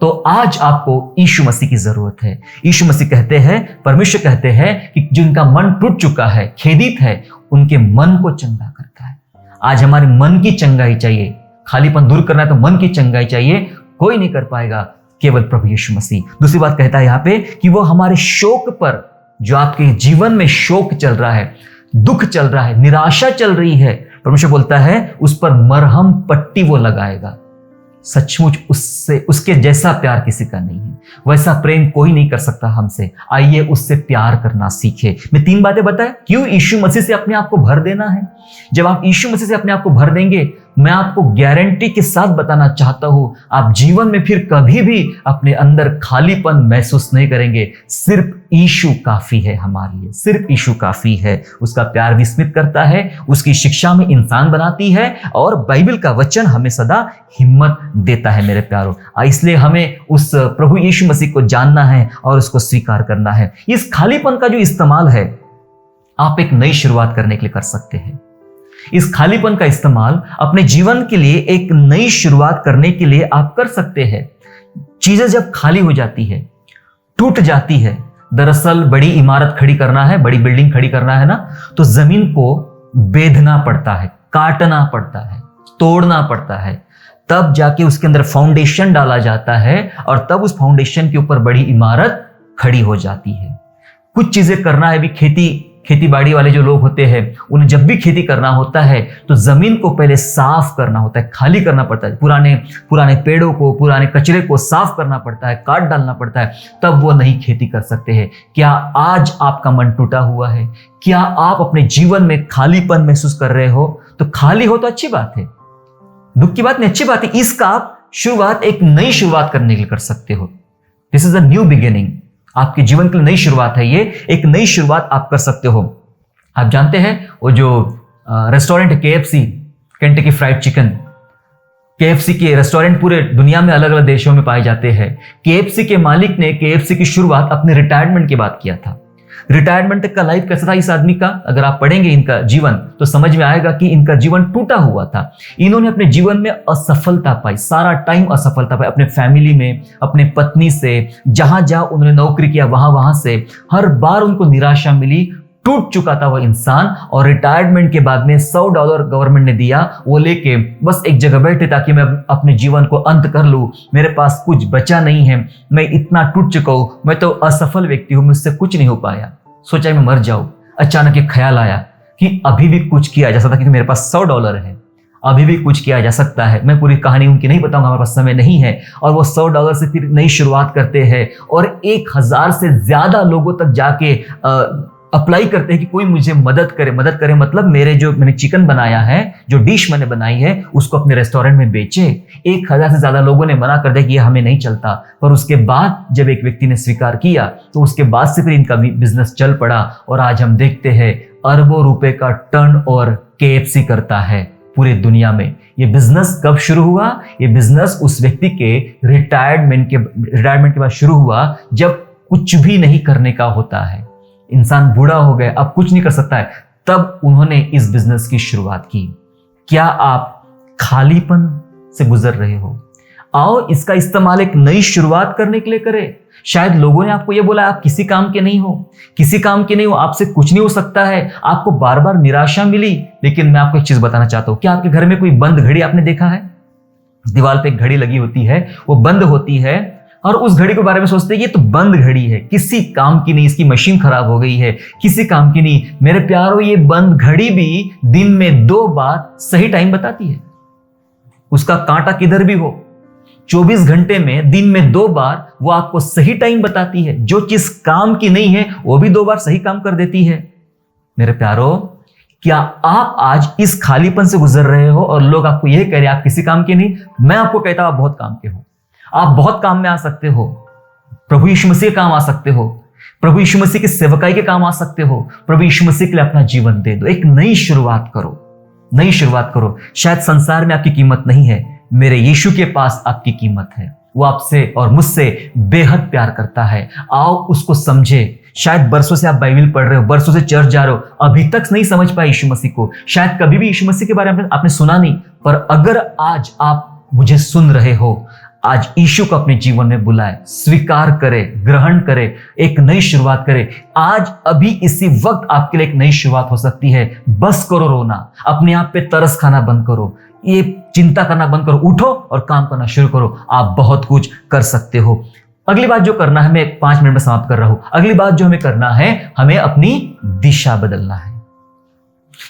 Speaker 1: तो आज आपको यीशु मसीह की जरूरत है। यीशु मसीह कहते हैं, परमेश्वर कहते हैं कि जिनका मन टूट चुका है, खेदित है, उनके मन को चंगा करता है। आज हमारे मन की चंगाई चाहिए। खालीपन दूर करना है तो मन की चंगाई चाहिए। कोई नहीं कर पाएगा, केवल प्रभु यीशु मसीह। दूसरी बात कहता है यहाँ पे कि वो हमारे शोक पर, जो आपके जीवन में शोक चल रहा है, दुख चल रहा है, निराशा चल रही है, परमेश्वर बोलता है उस पर मरहम पट्टी वो लगाएगा। सचमुच उससे, उसके जैसा प्यार किसी का नहीं है, वैसा प्रेम कोई नहीं कर सकता हमसे। आइए उससे प्यार करना सीखे। मैं 3 बातें बताए क्यों यीशु मसीह से अपने आप को भर देना है। जब आप यीशु मसीह से अपने आप को भर देंगे, मैं आपको गारंटी के साथ बताना चाहता हूं, आप जीवन में फिर कभी भी अपने अंदर खालीपन महसूस नहीं करेंगे। सिर्फ यीशु काफी है हमारे लिए, सिर्फ यीशु काफी है। उसका प्यार विस्मित करता है, उसकी शिक्षा में इंसान बनाती है, और बाइबल का वचन हमें सदा हिम्मत देता है। मेरे प्यारों, इसलिए हमें उस प्रभु यीशु मसीह को जानना है और उसको स्वीकार करना है। इस खालीपन का जो इस्तेमाल है, आप एक नई शुरुआत करने के लिए कर सकते हैं। इस खालीपन का इस्तेमाल अपने जीवन के लिए एक नई शुरुआत करने के लिए आप कर सकते हैं। चीजें जब खाली हो जाती है, टूट जाती है, दरअसल बड़ी इमारत खड़ी करना है, बड़ी बिल्डिंग खड़ी करना है ना, तो जमीन को बेधना पड़ता है, काटना पड़ता है, तोड़ना पड़ता है, तब जाके उसके अंदर फाउंडेशन डाला जाता है, और तब उस फाउंडेशन के ऊपर बड़ी इमारत खड़ी हो जाती है। कुछ चीजें करना है भी, खेती बाड़ी वाले जो लोग होते हैं, उन्हें जब भी खेती करना होता है तो जमीन को पहले साफ करना होता है, खाली करना पड़ता है, पुराने पेड़ों को, पुराने कचरे को साफ करना पड़ता है, काट डालना पड़ता है, तब वो नई खेती कर सकते हैं। क्या आज आपका मन टूटा हुआ है? क्या आप अपने जीवन में खालीपन महसूस कर रहे हो? तो खाली हो तो अच्छी बात है, दुख की बात नहीं, अच्छी बात है। इसका आप शुरुआत एक नई शुरुआत करने के लिए कर सकते हो। This is a new beginning. आपके जीवन के लिए नई शुरुआत है, ये एक नई शुरुआत आप कर सकते हो। आप जानते हैं वो जो restaurant KFC, Kentucky fried chicken, KFC के रेस्टोरेंट पूरे दुनिया में अलग अलग देशों में पाए जाते हैं। KFC के मालिक ने KFC की शुरुआत अपने रिटायरमेंट के बाद किया था। रिटायरमेंट तक का लाइफ कैसा था इस आदमी का, अगर आप पढ़ेंगे इनका जीवन तो समझ में आएगा कि इनका जीवन टूटा हुआ था। इन्होंने अपने जीवन में असफलता पाई, सारा टाइम असफलता पाई, अपने फैमिली में, अपने पत्नी से, जहां जहां उन्होंने नौकरी किया वहां से हर बार उनको निराशा मिली। टूट चुका था वह इंसान, और रिटायरमेंट के बाद में $100 गवर्नमेंट ने दिया, वो लेके बस एक जगह बैठे ताकि मैं अपने जीवन को अंत कर लूं, मेरे पास कुछ बचा नहीं है, मैं इतना टूट चुका हूं, मैं तो असफल व्यक्ति हूं, मुझसे कुछ नहीं हो पाया, सोचा मैं मर जाऊं। अचानक एक ख्याल आया कि अभी भी कुछ किया जा सकता, क्योंकि मेरे पास $100 है, अभी भी कुछ किया जा सकता है। मैं पूरी कहानी उनकी नहीं बताऊंगा, हमारे पास समय नहीं है। और वो $100 से फिर नई शुरुआत करते हैं, और 1000 से ज्यादा लोगों तक जाके अप्लाई करते हैं कि कोई मुझे मदद करे। मतलब मैंने चिकन बनाया है, जो डिश मैंने बनाई है, उसको अपने रेस्टोरेंट में बेचे। 1000 से ज्यादा लोगों ने मना कर दिया कि ये हमें नहीं चलता, पर उसके बाद जब एक व्यक्ति ने स्वीकार किया तो उसके बाद से फिर इनका बिजनेस चल पड़ा, और आज हम देखते हैं अरबों रुपए का टर्न और KFC करता है पूरे दुनिया में। ये बिजनेस कब शुरू हुआ? ये बिजनेस उस व्यक्ति के रिटायरमेंट के बाद शुरू हुआ, जब कुछ भी नहीं करने का होता है, इंसान बूढ़ा हो गया, अब कुछ नहीं कर सकता है, तब उन्होंने इस बिजनेस की शुरुआत की। क्या आप खालीपन से गुजर रहे हो? आओ इसका इस्तेमाल एक नई शुरुआत करने के लिए करें। शायद लोगों ने आपको यह बोला आप किसी काम के नहीं हो, किसी काम के नहीं हो, आपसे कुछ नहीं हो सकता है, आपको बार बार निराशा मिली। लेकिन मैं आपको एक चीज बताना चाहता हूं, क्या आपके घर में कोई बंद घड़ी आपने देखा है? दीवार पे एक घड़ी लगी होती है, वो बंद होती है, और उस घड़ी के बारे में सोचते हैं ये तो बंद घड़ी है, किसी काम की नहीं, इसकी मशीन खराब हो गई है, किसी काम की नहीं। मेरे प्यारों, ये बंद घड़ी भी दिन में 2 बार सही टाइम बताती है। उसका कांटा किधर भी हो, 24 घंटे में दिन में 2 बार वो आपको सही टाइम बताती है। जो चीज काम की नहीं है वो भी 2 बार सही काम कर देती है। मेरे प्यारों, क्या आप आज इस खालीपन से गुजर रहे हो और लोग आपको यह कह रहे हैं आप किसी काम के नहीं? मैं आपको कहता हूं आप बहुत काम के हो, आप बहुत काम में आ सकते हो। प्रभु यीशु मसीह के काम आ सकते हो, प्रभु यीशु मसीह की सेवकाई के काम आ सकते हो। प्रभु यीशु मसीह के लिए अपना जीवन दे दो, एक नई शुरुआत करो। नई शुरुआत करो। शायद संसार में आपकी कीमत नहीं है, मेरे यीशु के पास आपकी कीमत है। वो आपसे और मुझसे बेहद प्यार करता है। आओ उसको समझे। शायद बरसों से आप बाइबल पढ़ रहे हो, बरसों से चर्च जा रहे हो, अभी तक नहीं समझ पाए यीशु मसीह को। शायद कभी भी यीशु मसीह के बारे में आपने सुना नहीं, पर अगर आज आप मुझे सुन रहे हो, आज यीशु को अपने जीवन में बुलाए, स्वीकार करे, ग्रहण करे, एक नई शुरुआत करे। आज अभी इसी वक्त आपके लिए एक नई शुरुआत हो सकती है। बस करो रोना, अपने आप पे तरस खाना बंद करो, ये चिंता करना बंद करो, उठो और काम करना शुरू करो। आप बहुत कुछ कर सकते हो। अगली बात जो करना है, मैं 5 मिनट में समाप्त कर रहा हूं। अगली बात जो हमें करना है, हमें अपनी दिशा बदलना है,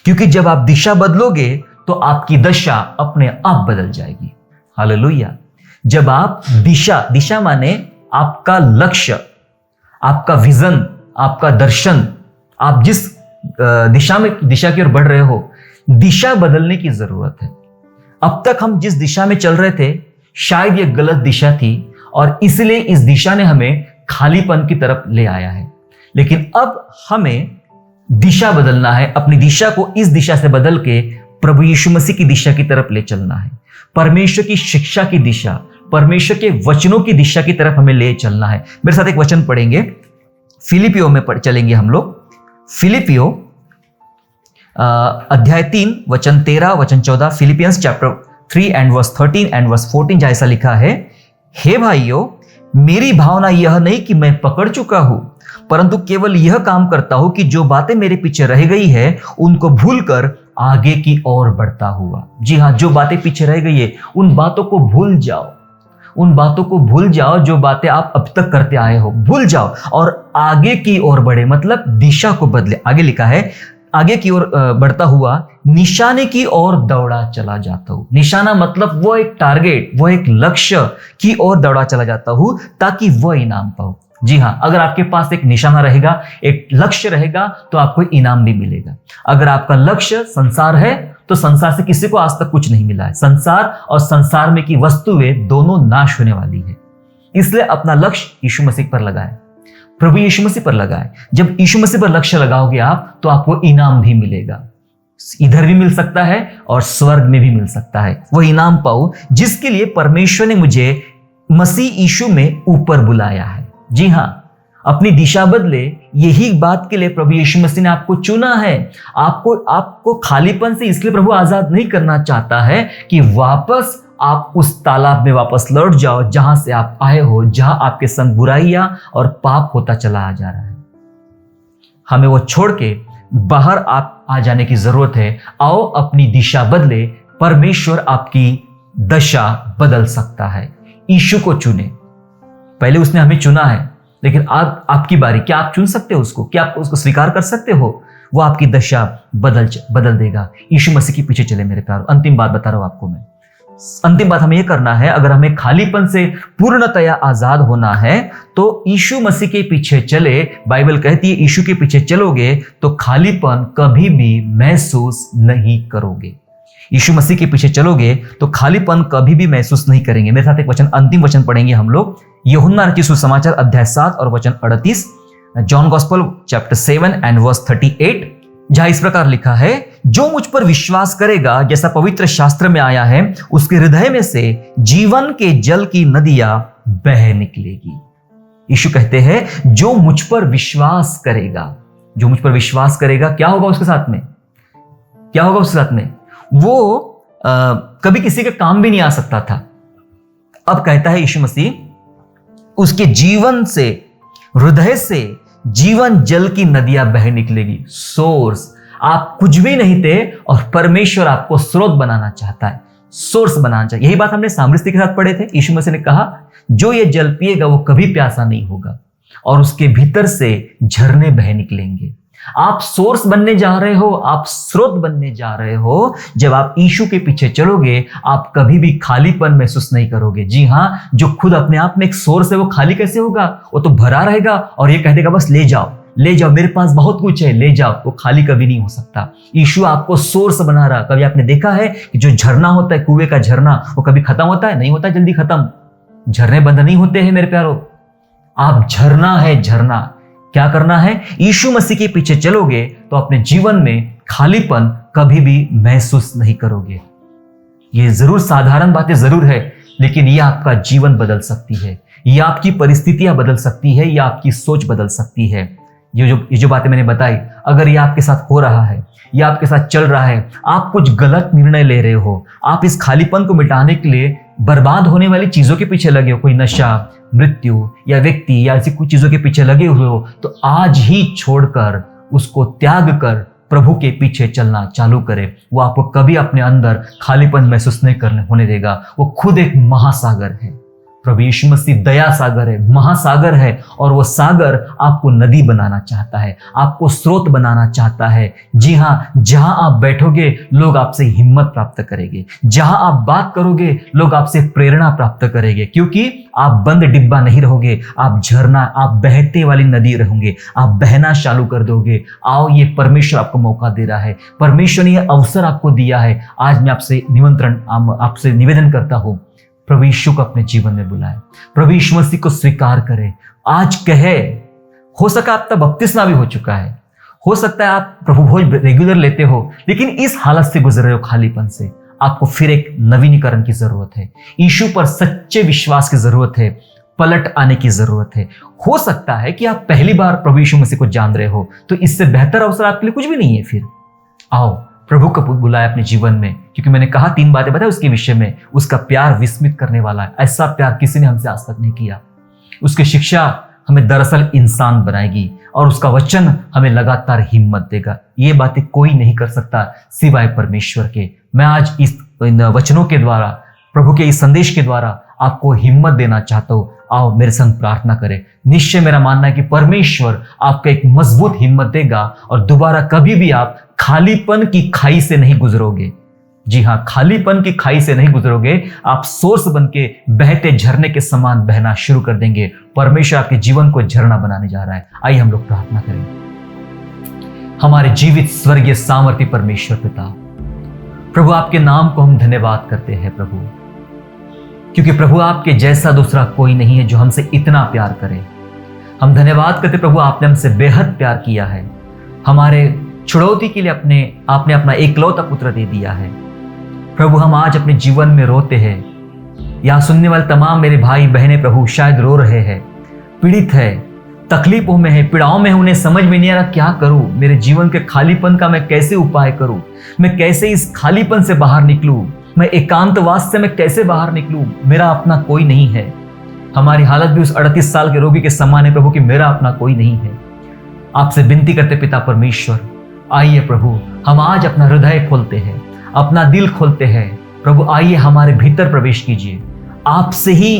Speaker 1: क्योंकि जब आप दिशा बदलोगे तो आपकी दशा अपने आप बदल जाएगी। हालेलुया। जब आप दिशा माने आपका लक्ष्य, आपका विजन, आपका दर्शन, आप जिस दिशा की ओर बढ़ रहे हो, दिशा बदलने की जरूरत है। अब तक हम जिस दिशा में चल रहे थे, शायद यह गलत दिशा थी और इसलिए इस दिशा ने हमें खालीपन की तरफ ले आया है। लेकिन अब हमें दिशा बदलना है। अपनी दिशा को इस दिशा से बदल के प्रभु यीशु मसीह की दिशा की तरफ ले चलना है। परमेश्वर की शिक्षा की दिशा, परमेश्वर के वचनों की दिशा की तरफ हमें ले चलना है। मेरे साथ एक वचन पढ़ेंगे, फिलिपियो में चलेंगे हम लोग। फिलिपियो अध्याय 3 वचन 13 वचन 14, Philippians chapter 3 and verse 13 and verse 14, जैसा लिखा है, हे भाइयों, मेरी भावना यह नहीं कि मैं पकड़ चुका हूं, परंतु केवल यह काम करता हूं कि जो बातें मेरे पीछे रह गई है उनको भूलकर आगे की ओर बढ़ता हुआ। जी हां, जो बातें पीछे रह गई है उन बातों को भूल जाओ, उन बातों को भूल जाओ जो बातें आप अब तक करते आए हो, भूल जाओ और आगे की ओर बढ़े, मतलब दिशा को बदले। आगे लिखा है, आगे की ओर बढ़ता हुआ निशाने की ओर दौड़ा चला जाता हूं। निशाना मतलब वो एक टारगेट, वो एक लक्ष्य की ओर दौड़ा चला जाता हूं ताकि वो इनाम पाओ। जी हां, अगर आपके पास एक निशाना रहेगा, एक लक्ष्य रहेगा, तो आपको इनाम भी मिलेगा। अगर आपका लक्ष्य संसार है तो संसार से किसी को आज तक कुछ नहीं मिला है। संसार और संसार में की वस्तुएं दोनों नाश होने वाली है। इसलिए अपना लक्ष्य यीशु मसीह पर लगाए, प्रभु यीशु मसीह पर लगाए। जब यीशु मसीह पर लक्ष्य लगाओगे आप, तो आपको इनाम भी मिलेगा। इधर भी मिल सकता है और स्वर्ग में भी मिल सकता है। वो इनाम पाओ जिसके लिए परमेश्वर ने मुझे मसीह यीशु में ऊपर बुलाया है। जी हां, अपनी दिशा बदले, यही बात के लिए प्रभु यीशु मसीह ने आपको चुना है। आपको खालीपन से इसलिए प्रभु आजाद नहीं करना चाहता है कि वापस आप उस तालाब में वापस लौट जाओ जहां से आप आए हो, जहां आपके संग बुराइयां और पाप होता चला जा रहा है। हमें वो छोड़ के बाहर आप आ जाने की जरूरत है। आओ अपनी दिशा बदले, परमेश्वर आपकी दशा बदल सकता है। यीशु को चुने, पहले उसने हमें चुना है, लेकिन आपकी बारी। क्या आप चुन सकते हो उसको? क्या आप उसको स्वीकार कर सकते हो? वो आपकी दशा बदल देगा। यीशु मसीह के पीछे चले मेरे प्यारो। अंतिम बात बता रहा हूं आपको मैं। अंतिम बात हमें यह करना है, अगर हमें खालीपन से पूर्णतया आजाद होना है तो यीशु मसीह के पीछे चले। बाइबल कहती है यीशु के पीछे चलोगे तो खालीपन कभी भी महसूस नहीं करोगे। यीशु मसीह के पीछे चलोगे तो खालीपन कभी भी महसूस नहीं करेंगे। मेरे साथ एक वचन, अंतिम वचन पढ़ेंगे हम लोग, यूहन्ना रचित सुसमाचार अध्याय 7 और वचन 38, John gospel chapter 7 and verse 38, जहां इस प्रकार लिखा है, जो मुझ पर विश्वास करेगा, जैसा पवित्र शास्त्र में आया है, उसके हृदय में से जीवन के जल की नदियां बह निकलेगी। यीशु कहते हैं जो मुझ पर विश्वास करेगा, जो मुझ पर विश्वास करेगा, क्या होगा उसके साथ में? क्या होगा उसके साथ में? वो कभी किसी के काम भी नहीं आ सकता था। अब कहता है यीशु मसीह, उसके जीवन से, हृदय से जीवन जल की नदियां बह निकलेगी। सोर्स, आप कुछ भी नहीं थे और परमेश्वर आपको स्रोत बनाना चाहता है, सोर्स बनाना चाहिए। यही बात हमने सामरिस्ती के साथ पढ़े थे। यीशु मसीह ने कहा जो ये जल पिएगा वो कभी प्यासा नहीं होगा और उसके भीतर से झरने बह निकलेंगे। आप सोर्स बनने जा रहे हो, आप स्रोत बनने जा रहे हो। जब आप यीशु के पीछे चलोगे आप कभी भी खालीपन महसूस नहीं करोगे। जी हां, जो खुद अपने आप में एक सोर्स है वो खाली कैसे होगा? वो तो भरा रहेगा और ये कह देगा बस ले जाओ, ले जाओ, मेरे पास बहुत कुछ है, ले जाओ। वो खाली कभी नहीं हो सकता। यीशु आपको सोर्स बना रहा। कभी आपने देखा है कि जो झरना होता है, कुएं का झरना, वो कभी खत्म होता है? नहीं होता, जल्दी खत्म। झरने बंद नहीं होते हैं मेरे प्यारो। आप झरना है, झरना। क्या करना है? यीशु मसीह के पीछे चलोगे तो अपने जीवन में खालीपन कभी भी महसूस नहीं करोगे। ये जरूर साधारण बातें जरूर है, लेकिन ये आपका जीवन बदल सकती है, ये आपकी परिस्थितियां बदल सकती है, ये आपकी सोच बदल सकती है। ये जो बातें मैंने बताई, अगर ये आपके साथ हो रहा है, ये आपके साथ चल रहा है, आप कुछ गलत निर्णय ले रहे हो, आप इस खालीपन को मिटाने के लिए बर्बाद होने वाली चीजों के पीछे लगे हो, कोई नशा, मृत्यु या व्यक्ति या ऐसी कुछ चीजों के पीछे लगे हुए हो, तो आज ही छोड़कर उसको त्याग कर प्रभु के पीछे चलना चालू करे। वो आपको कभी अपने अंदर खालीपन महसूस नहीं करने होने देगा। वो खुद एक महासागर है। प्रभु यीशु मसीह दया सागर है, महासागर है, और वो सागर आपको नदी बनाना चाहता है, आपको स्रोत बनाना चाहता है। जी हाँ, जहां आप बैठोगे लोग आपसे हिम्मत प्राप्त करेंगे, जहां आप बात करोगे लोग आपसे प्रेरणा प्राप्त करेंगे, क्योंकि आप बंद डिब्बा नहीं रहोगे, आप झरना, आप बहते वाली नदी रहोगे, आप बहना चालू कर दोगे। आओ, ये परमेश्वर आपको मौका दे रहा है, परमेश्वर ने यह अवसर आपको दिया है। आज मैं आपसे निवेदन करता हूं, प्रभु यीशु को अपने जीवन में बुलाए, प्रभु यीशु मसीह को स्वीकार करें। आज कहे, हो सका आपका बपतिस्मा भी हो चुका है, हो सकता है आप प्रभु भोज रेगुलर लेते हो, लेकिन इस हालत से गुजर रहे हो, खालीपन से। आपको फिर एक नवीनीकरण की जरूरत है, यीशु पर सच्चे विश्वास की जरूरत है, पलट आने की जरूरत है। हो सकता है कि आप पहली बार प्रभु यीशु मसीह को जान रहे हो, तो इससे बेहतर अवसर आपके लिए कुछ भी नहीं है। फिर आओ, प्रभु को बुलाया अपने जीवन में, क्योंकि मैंने कहा 3 बातें बताई उसके विषय में। उसका प्यार विस्मित करने वाला है, ऐसा प्यार किसी ने हमसे आज तक नहीं किया। उसकी शिक्षा हमें दरअसल इंसान बनाएगी, और उसका वचन हमें लगातार हिम्मत देगा। ये बातें कोई नहीं कर सकता सिवाय परमेश्वर के। मैं आज इन वचनों के द्वारा, प्रभु के इस संदेश के द्वारा आपको हिम्मत देना चाहता हूं। आओ मेरे संग प्रार्थना करें। निश्चय मेरा मानना है कि परमेश्वर आपको एक मजबूत हिम्मत देगा, और दोबारा कभी भी आप खालीपन की खाई से नहीं गुजरोगे। जी हाँ, खालीपन की खाई से नहीं गुजरोगे, आप सोर्स बन के बहते झरने के समान बहना शुरू कर देंगे। परमेश्वर आपके जीवन को झरना बनाने जा रहा है। आइए हम लोग प्रार्थना करें। हमारे जीवित स्वर्गीय सामर्थ्य परमेश्वर पिता, प्रभु आपके नाम को हम धन्यवाद करते हैं प्रभु, क्योंकि प्रभु आपके जैसा दूसरा कोई नहीं है जो हमसे इतना प्यार करे। हम धन्यवाद करते प्रभु, आपने हमसे बेहद प्यार किया है। हमारे छुड़ौती के लिए आपने अपना एकलौता पुत्र दे दिया है। प्रभु हम आज अपने जीवन में रोते हैं, यहाँ सुनने वाले तमाम मेरे भाई बहनें प्रभु शायद रो रहे हैं, पीड़ित है, तकलीफों में है, पीड़ाओं में है, उन्हें समझ में नहीं आ रहा क्या करूं, मेरे जीवन के खालीपन का मैं कैसे उपाय करूं, मैं कैसे इस खालीपन से बाहर निकलूं, मैं एकांतवास से मैं कैसे बाहर निकलूं, मेरा अपना कोई नहीं है। हमारी हालत भी उस 38 साल के रोगी के समान है प्रभु कि मेरा अपना कोई नहीं है। आपसे विनती करते पिता परमेश्वर, आइए प्रभु, हम आज अपना हृदय खोलते हैं, अपना दिल खोलते हैं प्रभु। आइए हमारे भीतर प्रवेश कीजिए। आपसे ही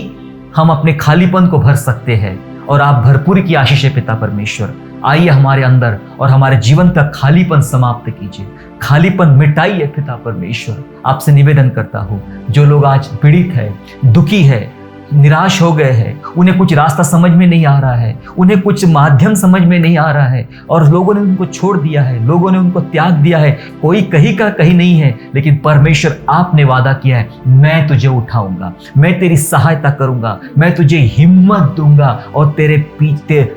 Speaker 1: हम अपने खालीपन को भर सकते हैं, और आप भरपूरी की आशीष है पिता परमेश्वर। आइए हमारे अंदर और हमारे जीवन का खालीपन समाप्त कीजिए, खालीपन मिटाइए पिता परमेश्वर। आपसे निवेदन करता हूँ, जो लोग आज पीड़ित है, दुखी है, निराश हो गए हैं, उन्हें कुछ रास्ता समझ में नहीं आ रहा है, उन्हें कुछ माध्यम समझ में नहीं आ रहा है, और लोगों ने उनको छोड़ दिया है, लोगों ने उनको त्याग दिया है, कोई कहीं का कहीं नहीं है, लेकिन परमेश्वर आपने वादा किया है, मैं तुझे उठाऊंगा, मैं तेरी सहायता करूंगा, मैं तुझे हिम्मत दूंगा, और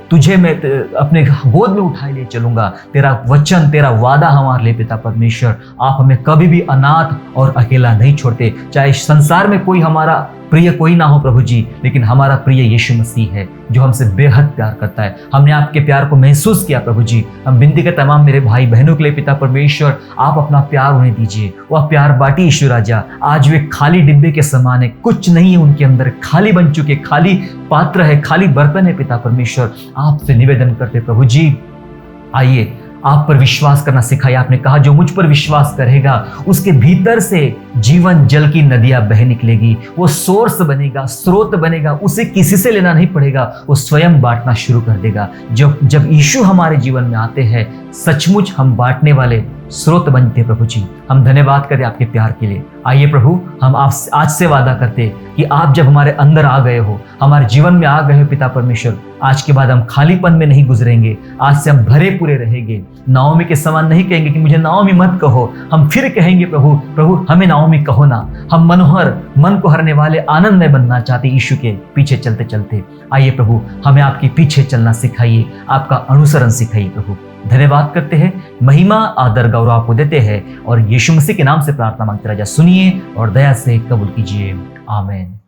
Speaker 1: तुझे मैं अपने गोद में उठाए ले चलूंगा। तेरा वचन, तेरा वादा हमारे लिए पिता परमेश्वर, आप हमें कभी भी अनाथ और अकेला नहीं छोड़ते। चाहे संसार में कोई हमारा प्रिय कोई ना हो प्रभु जी, लेकिन हमारा प्रिय यीशु मसीह है जो हमसे बेहद प्यार करता है। हमने आपके प्यार को महसूस किया प्रभु जी। हम विनती के तमाम मेरे भाई बहनों के लिए पिता परमेश्वर, आप अपना प्यार उन्हें दीजिए, वह प्यार बांटी यीशु राजा। आज वे खाली डिब्बे के समान है, कुछ नहीं है उनके अंदर, खाली बन चुके, खाली पात्र है, खाली बर्तन है पिता परमेश्वर। आपसे निवेदन करते प्रभु जी, आइए आप पर विश्वास करना सिखाइए। आपने कहा जो मुझ पर विश्वास करेगा उसके भीतर से जीवन जल की नदियां बह निकलेगी, वो सोर्स बनेगा, स्रोत बनेगा, उसे किसी से लेना नहीं पड़ेगा, वो स्वयं बांटना शुरू कर देगा। जब यीशु हमारे जीवन में आते हैं, सचमुच हम बांटने वाले स्रोत बनते प्रभु जी। हम धन्यवाद करें आपके प्यार के लिए। आइए प्रभु, हम आज से वादा करते कि आप जब हमारे अंदर आ गए हो, हमारे जीवन में आ गए हो पिता परमेश्वर, आज के बाद हम खालीपन में नहीं गुजरेंगे, आज से हम भरे पूरे रहेंगे। नाओमी के समान नहीं कहेंगे कि मुझे नाओमी मत कहो, हम फिर कहेंगे प्रभु प्रभु हमें नाओमी कहो ना। हम मनोहर, मन को हरने वाले आनंद में बनना चाहते यीशु के पीछे चलते चलते। आइए प्रभु, हमें आपके पीछे चलना सिखाइए, आपका अनुसरण सिखाइए प्रभु। धन्यवाद करते हैं, महिमा आदर गौरव आपको देते हैं और यीशु मसीह के नाम से प्रार्थना मांगते राजा सुनिए और दया से कबूल कीजिए। आमीन।